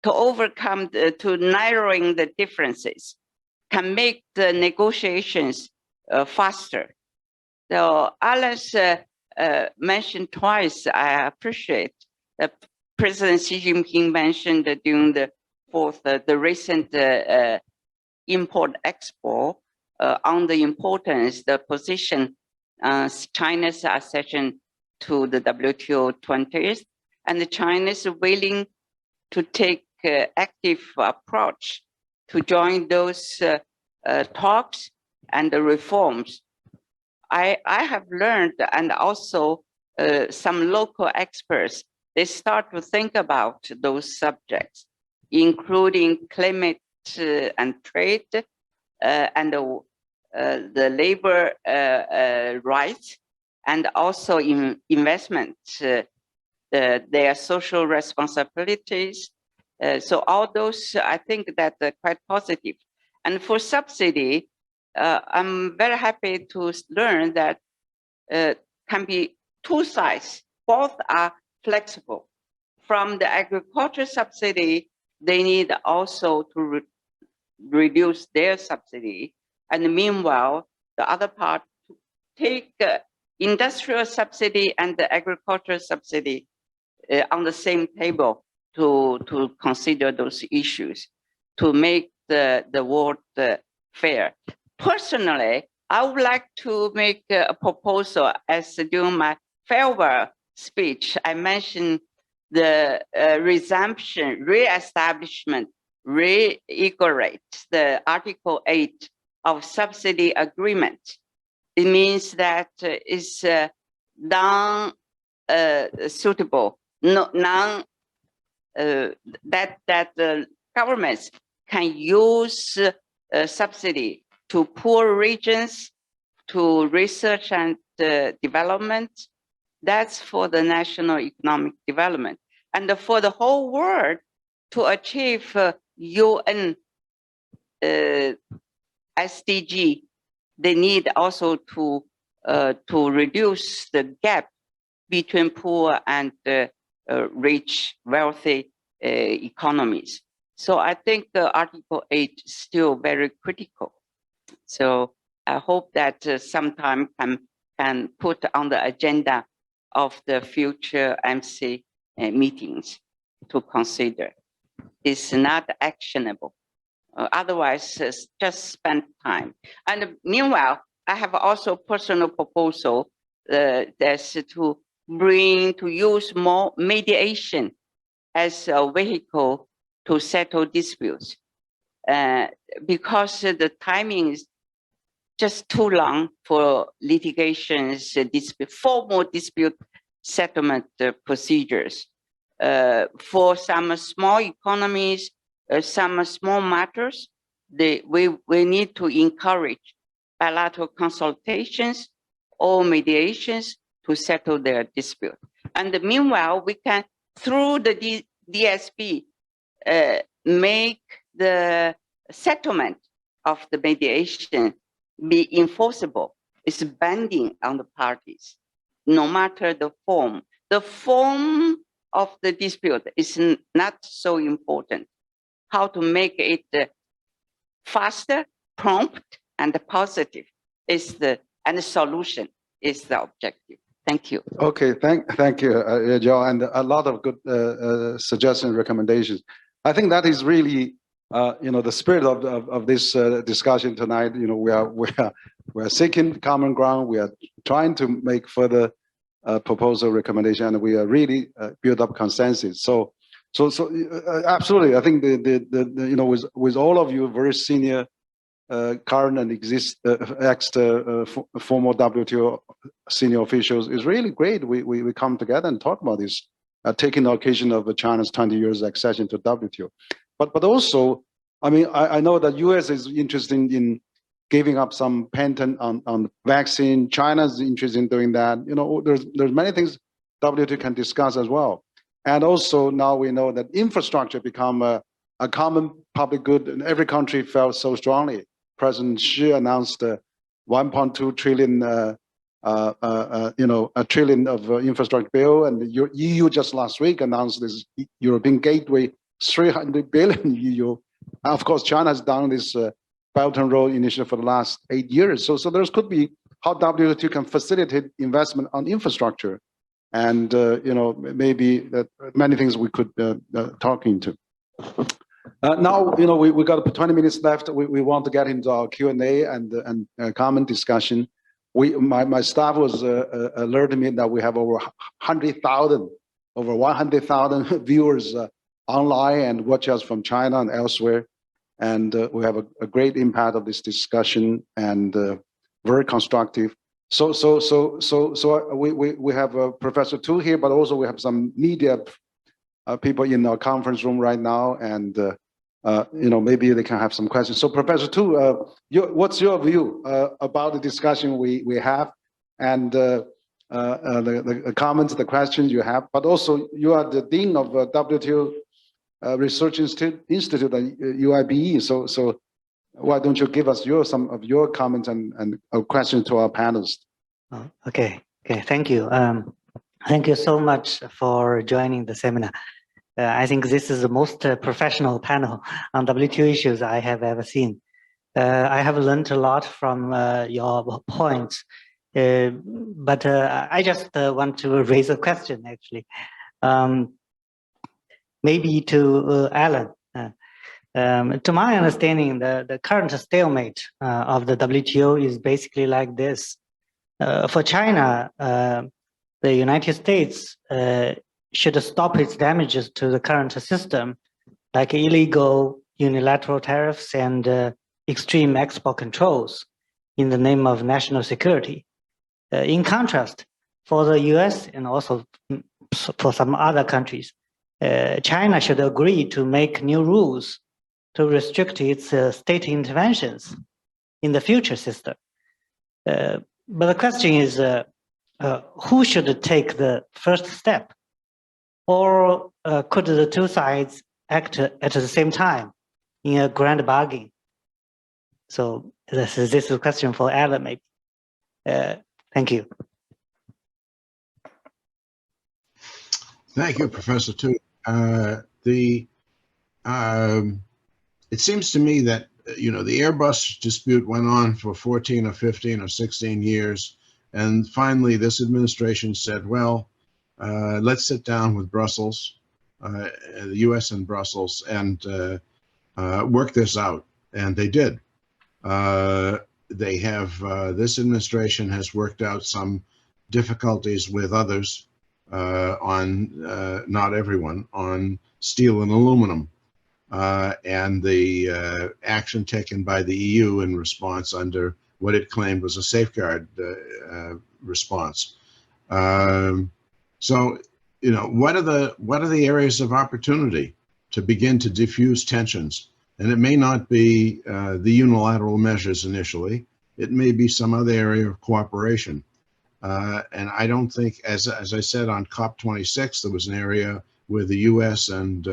overcome, to narrowing the differences, can make the negotiations faster. So Alice mentioned twice, I appreciate that President Xi Jinping mentioned during the recent import-export on the importance, the position, China's accession to the WTO 20th, and China is willing to take active approach to join those talks and the reforms. I have learned, and also some local experts, they start to think about those subjects, including climate and trade and the labor rights, and also investment, their social responsibilities. So all those, I think that are quite positive. And for subsidy, I'm very happy to learn that can be two sides. Both are flexible. From the agriculture subsidy, they need also to reduce their subsidy. And meanwhile, the other part, to take industrial subsidy and the agricultural subsidy on the same table to consider those issues, to make the world fair. Personally, I would like to make a proposal. As during my farewell speech, I mentioned the resumption, re-establishment, reiterate the Article 8 of subsidy agreement. It means that it's non-suitable, that the governments can use subsidy to poor regions, to research and development. That's for the national economic development. And for the whole world to achieve UN SDG, they need also to reduce the gap between poor and rich, wealthy economies. So I think Article 8 is still very critical. So I hope that sometime can put on the agenda of the future MC meetings to consider. It's not actionable. Otherwise, just spend time. And meanwhile, I have also personal proposal that's to use more mediation as a vehicle to settle disputes, because the timing is just too long for litigations, formal dispute settlement procedures. For some small economies, some small matters, we need to encourage bilateral consultations or mediations to settle their dispute. And meanwhile, we can, through the DSP, make the settlement of the mediation be enforceable. It's binding on the parties, no matter the form. the form of the dispute is not so important. How to make it faster, prompt, and positive is and the solution is the objective. Thank you. Okay, thank you, Joe, and a lot of good suggestions and recommendations. I think that is really, the spirit of this discussion tonight. We are seeking common ground. We are trying to make further proposal recommendation, and we are really build up consensus. So absolutely, I think with all of you very senior current and former WTO senior officials, is really great. We come together and talk about this, taking the occasion of China's 20 years accession to WTO. But also, I mean, I know that US is interested in giving up some patent on vaccine. China's interested in doing that. There's many things WTO can discuss as well. And also now we know that infrastructure become a common public good, and every country felt so strongly. President Xi announced 1.2 trillion, a trillion of infrastructure bill, and the EU just last week announced this European Gateway, 300 billion EU. Of course, China has done this Belt and Road initiative for the last 8 years. So there could be how WTO can facilitate investment on infrastructure, and maybe that many things we could talk into. Now, we got 20 minutes left. We want to get into our Q&A and common discussion. My staff was alerting me that we have over 100,000 viewers online and watch us from China and elsewhere. And we have a great impact of this discussion, and very constructive. So we have Professor Tu here, but also we have some media people in our conference room right now, and maybe they can have some questions. So Professor Tu, what's your view about the discussion we have, and the comments, the questions you have? But also, you are the Dean of WTO Research Institute at UIBE. So why don't you give us some of your comments and a question to our panelists? Oh, okay, thank you. Thank you so much for joining the seminar. I think this is the most professional panel on WTO issues I have ever seen. I have learned a lot from your points, but I just want to raise a question, actually. Maybe to Alan. To my understanding, the current stalemate of the WTO is basically like this. For China, the United States should stop its damages to the current system, like illegal unilateral tariffs and extreme export controls in the name of national security. In contrast, for the US and also for some other countries, China should agree to make new rules to restrict its state interventions in the future system. But the question is, who should take the first step? Or could the two sides act at the same time in a grand bargain? So this is a question for Alan, maybe. Thank you. Thank you, Professor Tu. It seems to me that the Airbus dispute went on for 14 or 15 or 16 years, and finally this administration said, well, let's sit down with Brussels, the U.S. and Brussels, and work this out. And they did. They have, this administration has worked out some difficulties with others on, not everyone, on steel and aluminum, and the action taken by the EU in response under what it claimed was a safeguard response. So, what are the areas of opportunity to begin to diffuse tensions? And it may not be the unilateral measures initially. It may be some other area of cooperation. And I don't think, as I said on COP26, there was an area where the U.S. and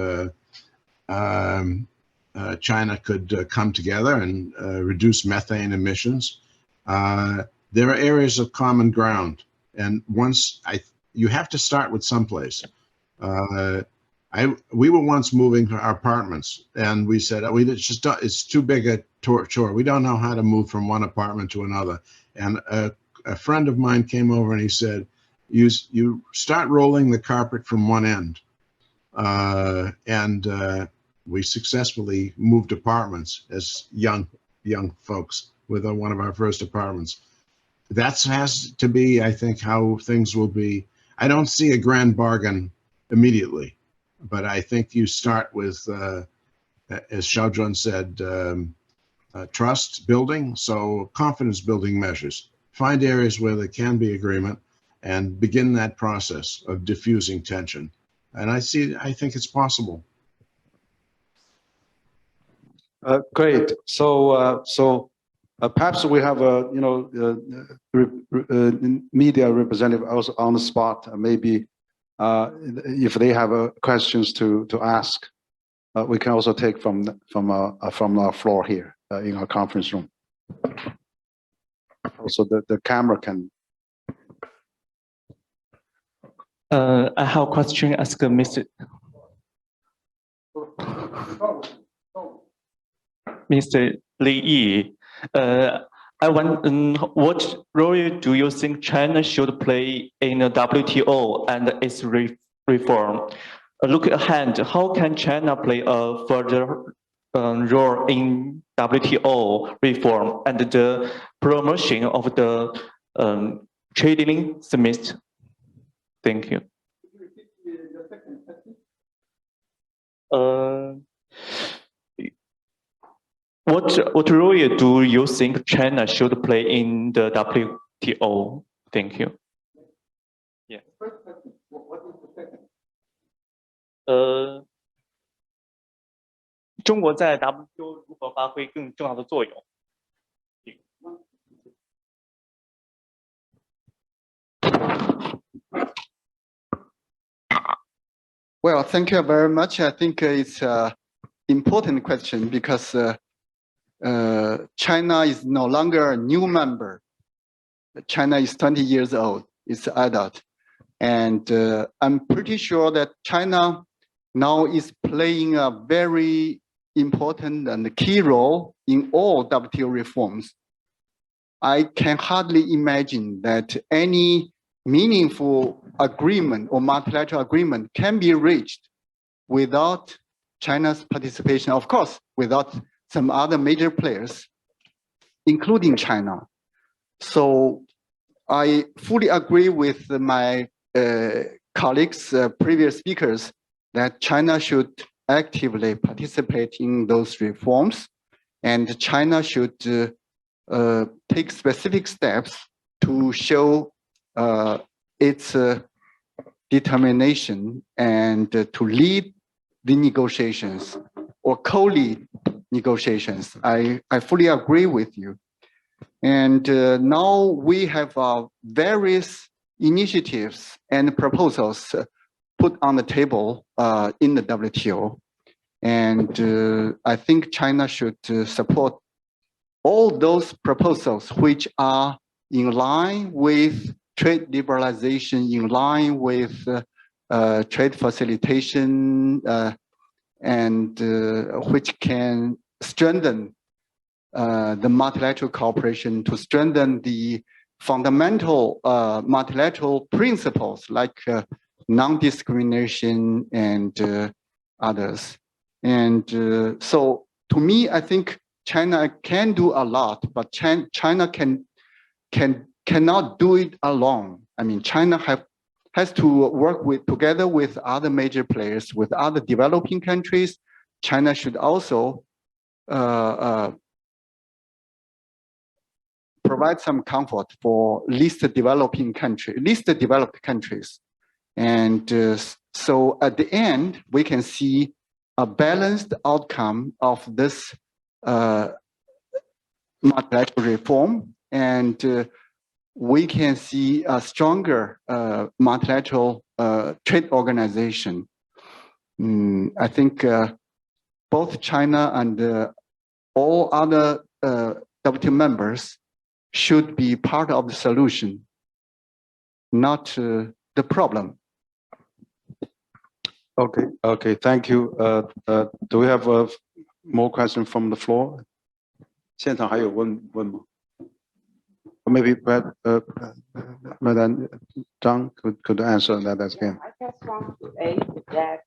China could come together and reduce methane emissions. There are areas of common ground. And once you have to start with someplace. We were once moving our apartments, and we said, it's too big a chore. We don't know how to move from one apartment to another. And a friend of mine came over and he said, you start rolling the carpet from one end. We successfully moved apartments as young folks with one of our first apartments. That has to be, I think, how things will be. I don't see a grand bargain immediately, but I think you start with, as Xiaojun said, trust building, so confidence building measures. Find areas where there can be agreement and begin that process of diffusing tension. And I think it's possible. Great. So perhaps we have a media representative also on the spot. Maybe if they have questions to ask, we can also take from our floor here in our conference room. Also, the camera can. I have a question. Ask Mr. Li Yi. I want, what role do you think China should play in the WTO and its reform? Look ahead, how can China play a further role in WTO reform and the promotion of the trading semester? Thank you. What role do you think China should play in the WTO? Thank you. Yeah. What is the second? 中国在 WTO 如何发挥更重要的作用？ Well, thank you very much. I think it's an important question because China is no longer a new member. China is 20 years old. It's adult. And I'm pretty sure that China now is playing a very important and key role in all WTO reforms. I can hardly imagine that any meaningful agreement or multilateral agreement can be reached without China's participation, of course, without some other major players, including China. So I fully agree with my colleagues, previous speakers, that China should actively participate in those reforms, and China should take specific steps to show its determination and to lead the negotiations or co-lead negotiations. I fully agree with you. And now we have various initiatives and proposals put on the table in the WTO. And I think China should support all those proposals which are in line with trade liberalization, in line with trade facilitation, and which can strengthen the multilateral cooperation, to strengthen the fundamental multilateral principles like non-discrimination and others. And so to me, I think China can do a lot, but China cannot do it alone. I mean, China has to work together with other major players, with other developing countries. China should also provide some comfort for least developed countries. And so at the end, we can see a balanced outcome of this multilateral reform, and we can see a stronger multilateral trade organization. I think both China and all other WTO members should be part of the solution, not the problem. Okay, thank you. Do we have more questions from the floor? 现场还有问吗? Maybe Madam Zhang could answer that again. I just want to add that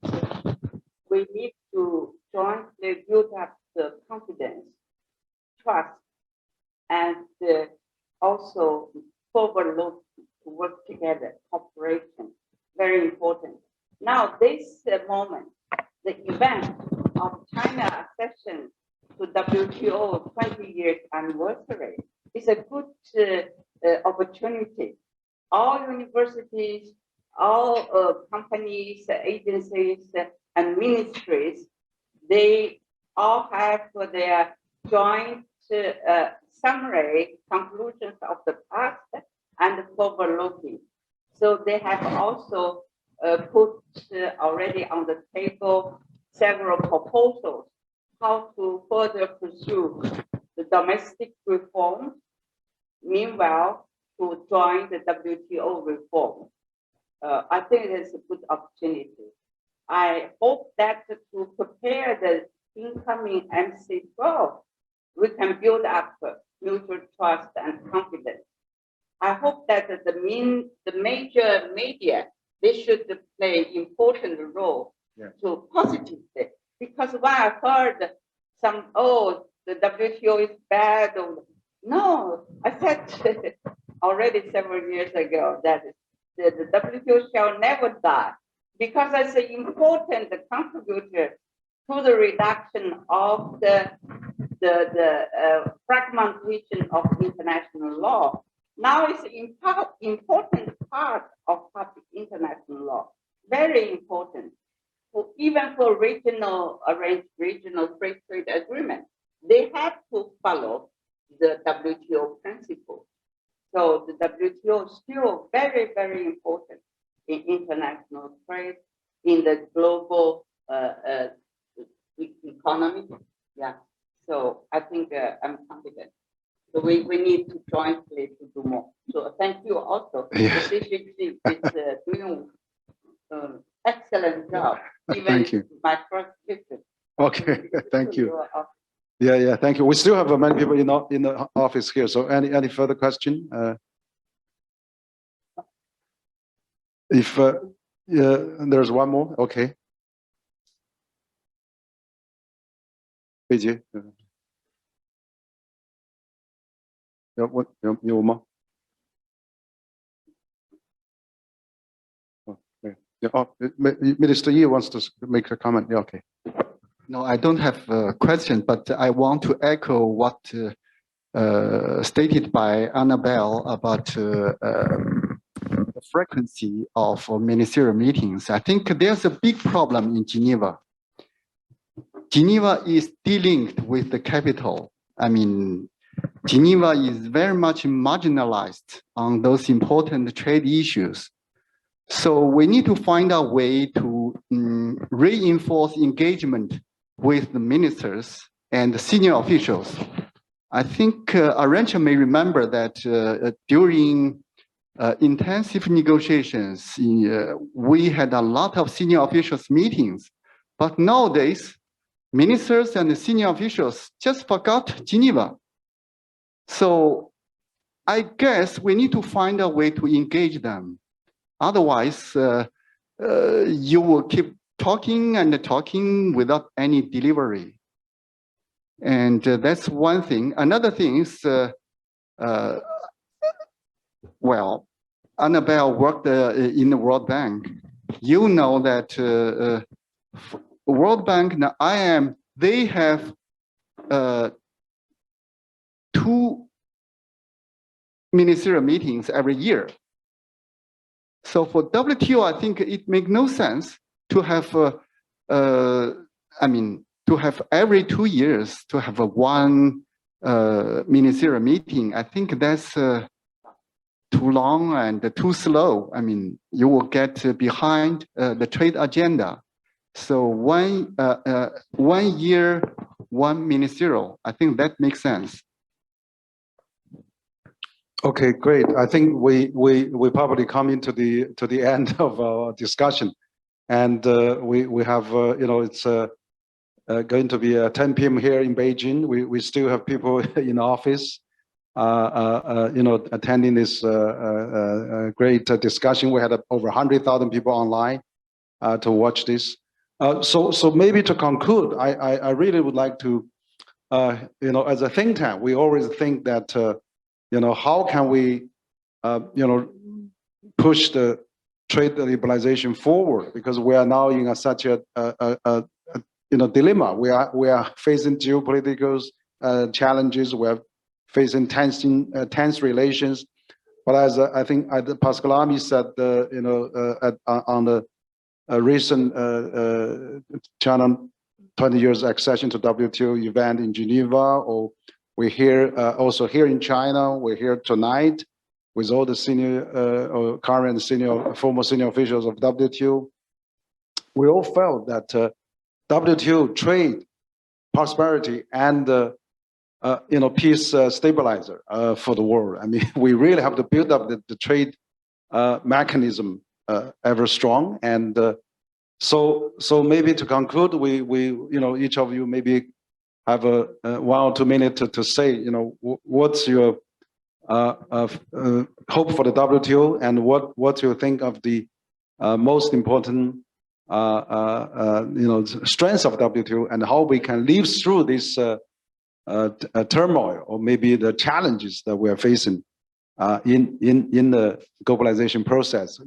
we need to jointly build up the confidence, trust, and also forward look to work together, cooperation, very important. Now, this moment, the event of China accession to WTO 20 years anniversary is a good opportunity. All universities, all companies, agencies, and ministries, they all have their joint summary conclusions of the past and forward-looking. So they have also put already on the table several proposals how to further pursue the domestic reform, meanwhile to join the WTO reform. I think it's a good opportunity. I hope that to prepare the incoming MC12, we can build up mutual trust and confidence. I hope that the major media, they should play important role to positively, because when I heard some, the WTO is bad, no, I said already several years ago that the WTO shall never die, because it's an important contributor to the reduction of the fragmentation of international law. Now it's an important part of public international law, very important. Even for regional free trade agreement, they have to follow the WTO principles. So the WTO is still very, very important in international trade, in the global economy. Yeah. So I think I'm confident. So we need to jointly to do more. So thank you also. Yes. The CCC is doing excellent job. Even Thank you. my first visit. Okay, thank you. Yeah, thank you. We still have many people in the office here. So any further question? If there's one more, okay. 贝杰，有吗？ Minister Yi wants to make a comment. Yeah, okay. No, I don't have a question, but I want to echo what stated by Annabelle about the frequency of ministerial meetings. I think there's a big problem in Geneva. Geneva is delinked with the capital. I mean, Geneva is very much marginalized on those important trade issues. So we need to find a way to reinforce engagement with the ministers and the senior officials. I think Arantxa may remember that during intensive negotiations, we had a lot of senior officials meetings, but nowadays, ministers and the senior officials just forgot Geneva. So I guess we need to find a way to engage them. Otherwise, you will keep talking and talking without any delivery. And that's one thing. Another thing is, well, Annabelle worked in the World Bank. You know that World Bank and IM, they have 2 ministerial meetings every year. So for WTO, I think it makes no sense to have, to have every 2 years to have one ministerial meeting. I think that's too long and too slow. I mean, you will get behind the trade agenda. So 1 year, 1 ministerial. I think that makes sense. Okay, great. I think we probably come into the end of our discussion, and we have it's going to be 10 p.m. here in Beijing. We still have people in office, attending this great discussion. We had over 100,000 people online to watch this. So maybe to conclude, I really would like to, as a think tank, we always think that, how can we, push the trade liberalization forward, because we are now in such a dilemma. We are facing geopolitical challenges. We are facing tense relations. But as I think Pascal Lamy said, on the recent China 20 years accession to WTO event in Geneva, or we're here also here in China. We're here tonight with all the senior or current former senior officials of WTO. We all felt that WTO trade, prosperity, and peace stabilizer for the world. I mean, we really have to build up the trade mechanism ever strong. And so maybe to conclude, we each of you maybe have a 1 or 2 minutes to say, what's your hope for the WTO, and what you think of the most important strengths of WTO, and how we can live through this turmoil, or maybe the challenges that we are facing in the globalization process.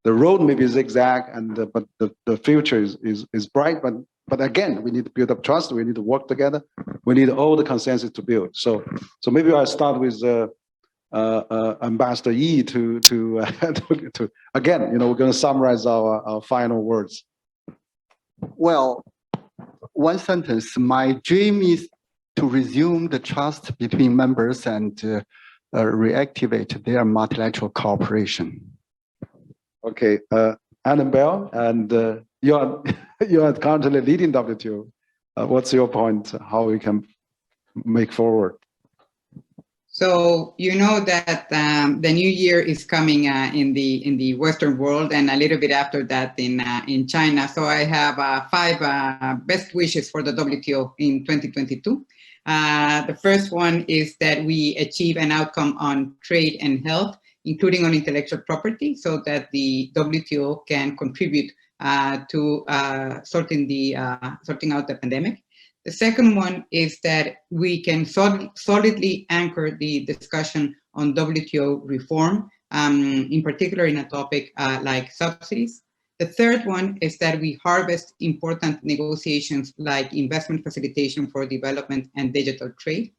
The road may be zigzag, but the future is bright. But again, we need to build up trust. We need to work together. We need all the consensus to build. So maybe I'll start with Ambassador Yi to again, we're going to summarize our final words. Well, one sentence: my dream is to resume the trust between members and reactivate their multilateral cooperation. Okay, Annabelle, and you are currently leading WTO. What's your point? How we can make forward? So you know that the new year is coming in the Western world, and a little bit after that in China. So I have 5 best wishes for the WTO in 2022. The first one is that we achieve an outcome on trade and health, including on intellectual property, so that the WTO can contribute to sorting out the pandemic. The second one is that we can solidly anchor the discussion on WTO reform, in particular in a topic like subsidies. The third one is that we harvest important negotiations like investment facilitation for development and digital trade.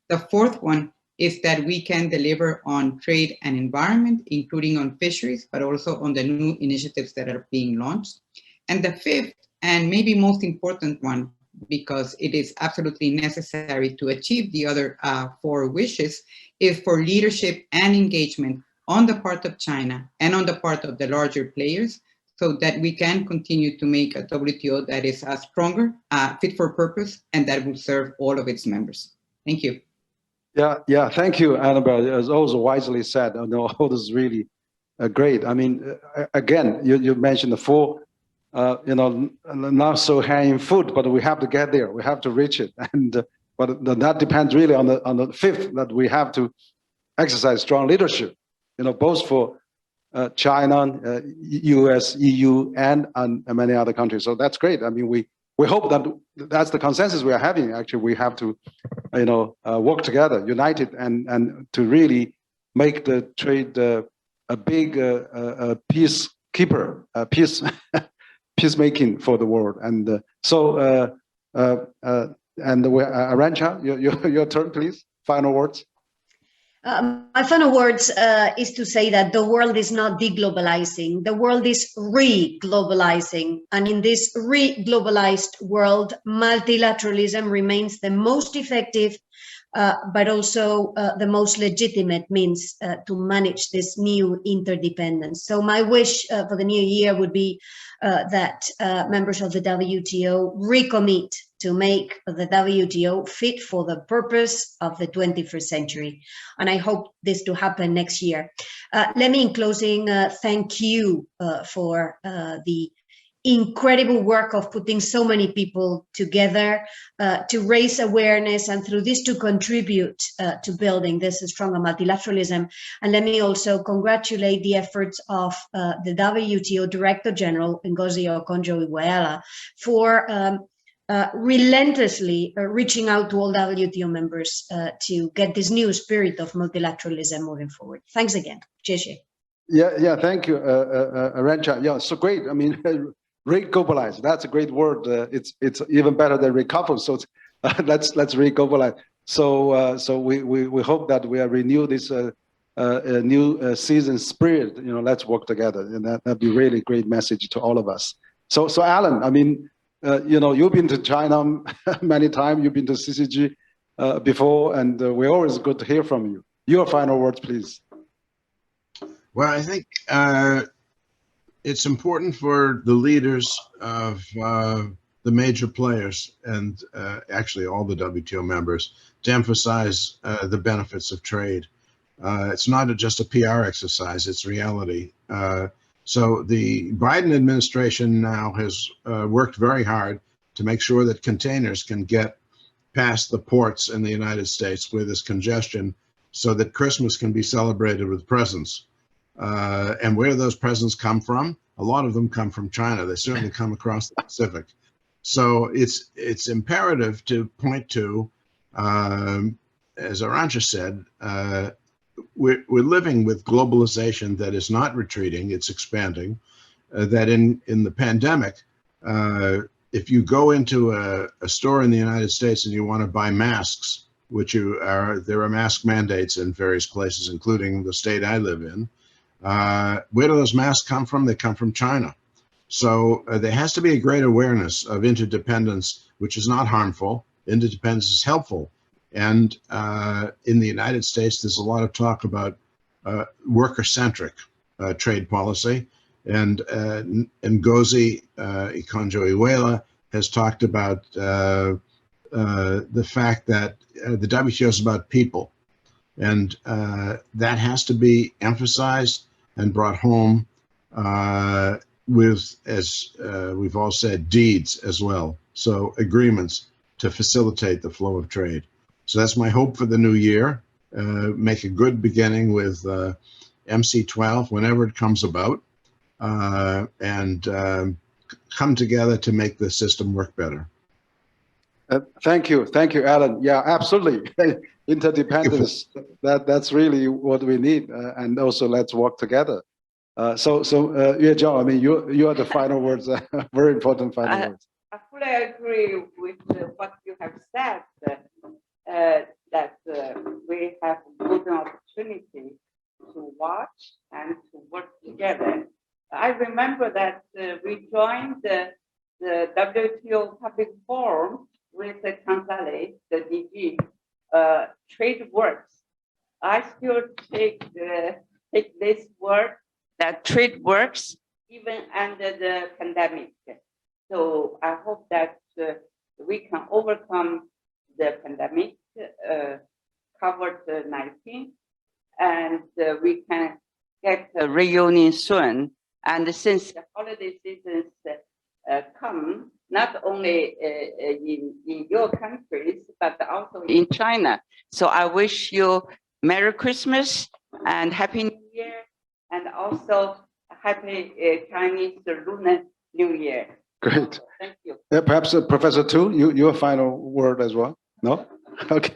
The fourth one is that we can deliver on trade and environment, including on fisheries, but also on the new initiatives that are being launched. And the fifth, and maybe most important one, because it is absolutely necessary to achieve the other 4 wishes, is for leadership and engagement on the part of China and on the part of the larger players, so that we can continue to make a WTO that is stronger, fit for purpose, and that will serve all of its members. Thank you. Yeah, thank you, Annabelle. As also wisely said, all this is really great. I mean, again, you mentioned the 4, not so high-end food, but we have to get there. We have to reach it, and but that depends really on the 5th, that we have to exercise strong leadership. Both for China, US, EU, and many other countries. So that's great. I mean, we hope that that's the consensus we are having. Actually, we have to, work together, united, and to really make the trade a big peacekeeper, peacemaking for the world. And Arantxa, your turn, please. Final words. My final words is to say that the world is not deglobalizing. The world is re-globalizing. And in this re-globalized world, multilateralism remains the most effective, but also the most legitimate means to manage this new interdependence. So my wish for the new year would be that members of the WTO recommit to make the WTO fit for the purpose of the 21st century. And I hope this to happen next year. Let me, in closing, thank you for the incredible work of putting so many people together to raise awareness and through this to contribute to building this stronger multilateralism. And let me also congratulate the efforts of the WTO Director General, Ngozi Okonjo-Iweala, for relentlessly reaching out to all WTO members to get this new spirit of multilateralism moving forward. Thanks again. Yeah, thank you, Rencha. Yeah, so great. I mean, re-globalize, that's a great word. It's even better than recover. So let's re-globalize. So we hope that we renew this new season spirit. You know, let's work together, and that'd be really great message to all of us. So Alan, I mean, you know, you've been to China many times. You've been to CCG before, and we're always good to hear from you. Your final words, please. Well, I think it's important for the leaders of the major players and actually all the WTO members to emphasize the benefits of trade. It's not just a PR exercise, it's reality. So the Biden administration now has worked very hard to make sure that containers can get past the ports in the United States where there's congestion so that Christmas can be celebrated with presents. And where do those presents come from? A lot of them come from China. They certainly come across the Pacific. So it's imperative to point to, as Arantxa said, we're living with globalization that is not retreating, it's expanding. That in the pandemic, if you go into a store in the United States and you want to buy masks, there are mask mandates in various places, including the state I live in. Where do those masks come from? They come from China. So there has to be a great awareness of interdependence, which is not harmful. Interdependence is helpful. And in the United States, there's a lot of talk about worker-centric trade policy. And Ngozi Okonjo-Iweala has talked about the fact that the WTO is about people. And that has to be emphasized and brought home with, as we've all said, deeds as well. So agreements to facilitate the flow of trade. So that's my hope for the new year. Make a good beginning with MC12 whenever it comes about, and come together to make the system work better. Thank you, Alan. Yeah, absolutely. Interdependence. That's really what we need, and also let's work together. So yeah, John. I mean, you are the final words. Very important final words. I fully agree with what you have said. That we have a good opportunity to watch and to work together. I remember that we joined the WTO Public Forum with Tanzania, the DG, Trade Works. I still take this word, that trade works even under the pandemic. So I hope that we can overcome the pandemic, COVID-19, and we can get a reunion soon. And since the holiday seasons come, not only in your countries, but also in China. So I wish you Merry Christmas and Happy New Year, and also Happy Chinese Lunar New Year. Great. So, thank you. Yeah, perhaps Professor Tu, your final word as well? No? Okay.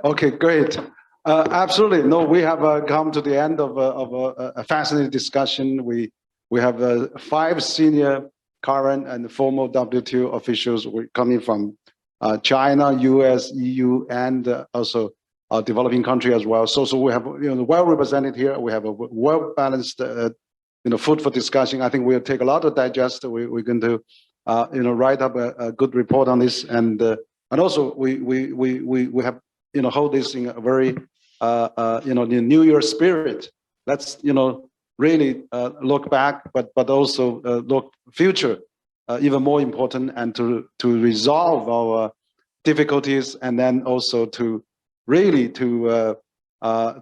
Okay, great. Absolutely. No, we have come to the end of a fascinating discussion. We have 5 senior current and former WTO officials coming from China, US, EU, and also a developing country as well. So we have well represented here. We have a well balanced food for discussion. I think we'll take a lot to digest. We're going to write up a good report on this, and also we have hold this in a very the New Year spirit. Let's really look back, but also look future. even more important, and to resolve our difficulties, and then also to really to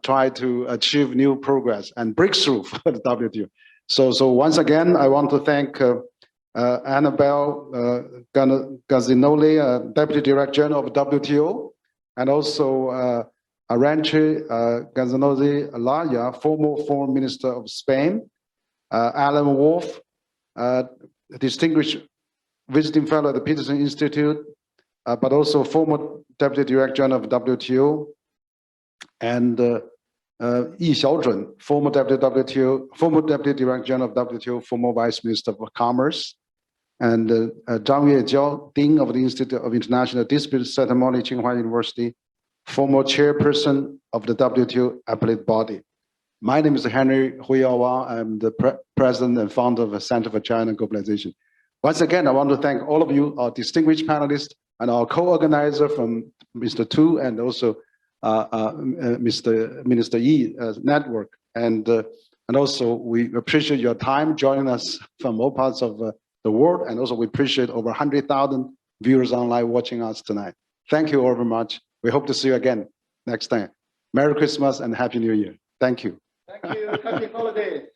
try to achieve new progress and breakthrough for the WTO. So once again, I want to thank Annabelle Gazzinoli, Deputy Director General of WTO, and also Aranche Gazzinoli Laya, former Foreign Minister of Spain, Alan Wolff, distinguished visiting fellow at the Peterson Institute, but also former Deputy Director General of WTO, and Yi Xiaozhun, former Deputy Director General of WTO, former Vice Minister of Commerce, and Zhang Yuejiao, Dean of the Institute of International Dispute Settlement, Tsinghua University, former Chairperson of the WTO Appellate Body. My name is Henry Huiyao Wang. I'm the President and founder of the Center for China and Globalization. Once again, I want to thank all of you, our distinguished panelists, and our co-organizer from Mr. Tu, and also Minister Yi network. And also we appreciate your time joining us from all parts of the world. And also we appreciate over 100,000 viewers online watching us tonight. Thank you all very much. We hope to see you again next time. Merry Christmas and Happy New Year. Thank you. Thank you. Happy holidays.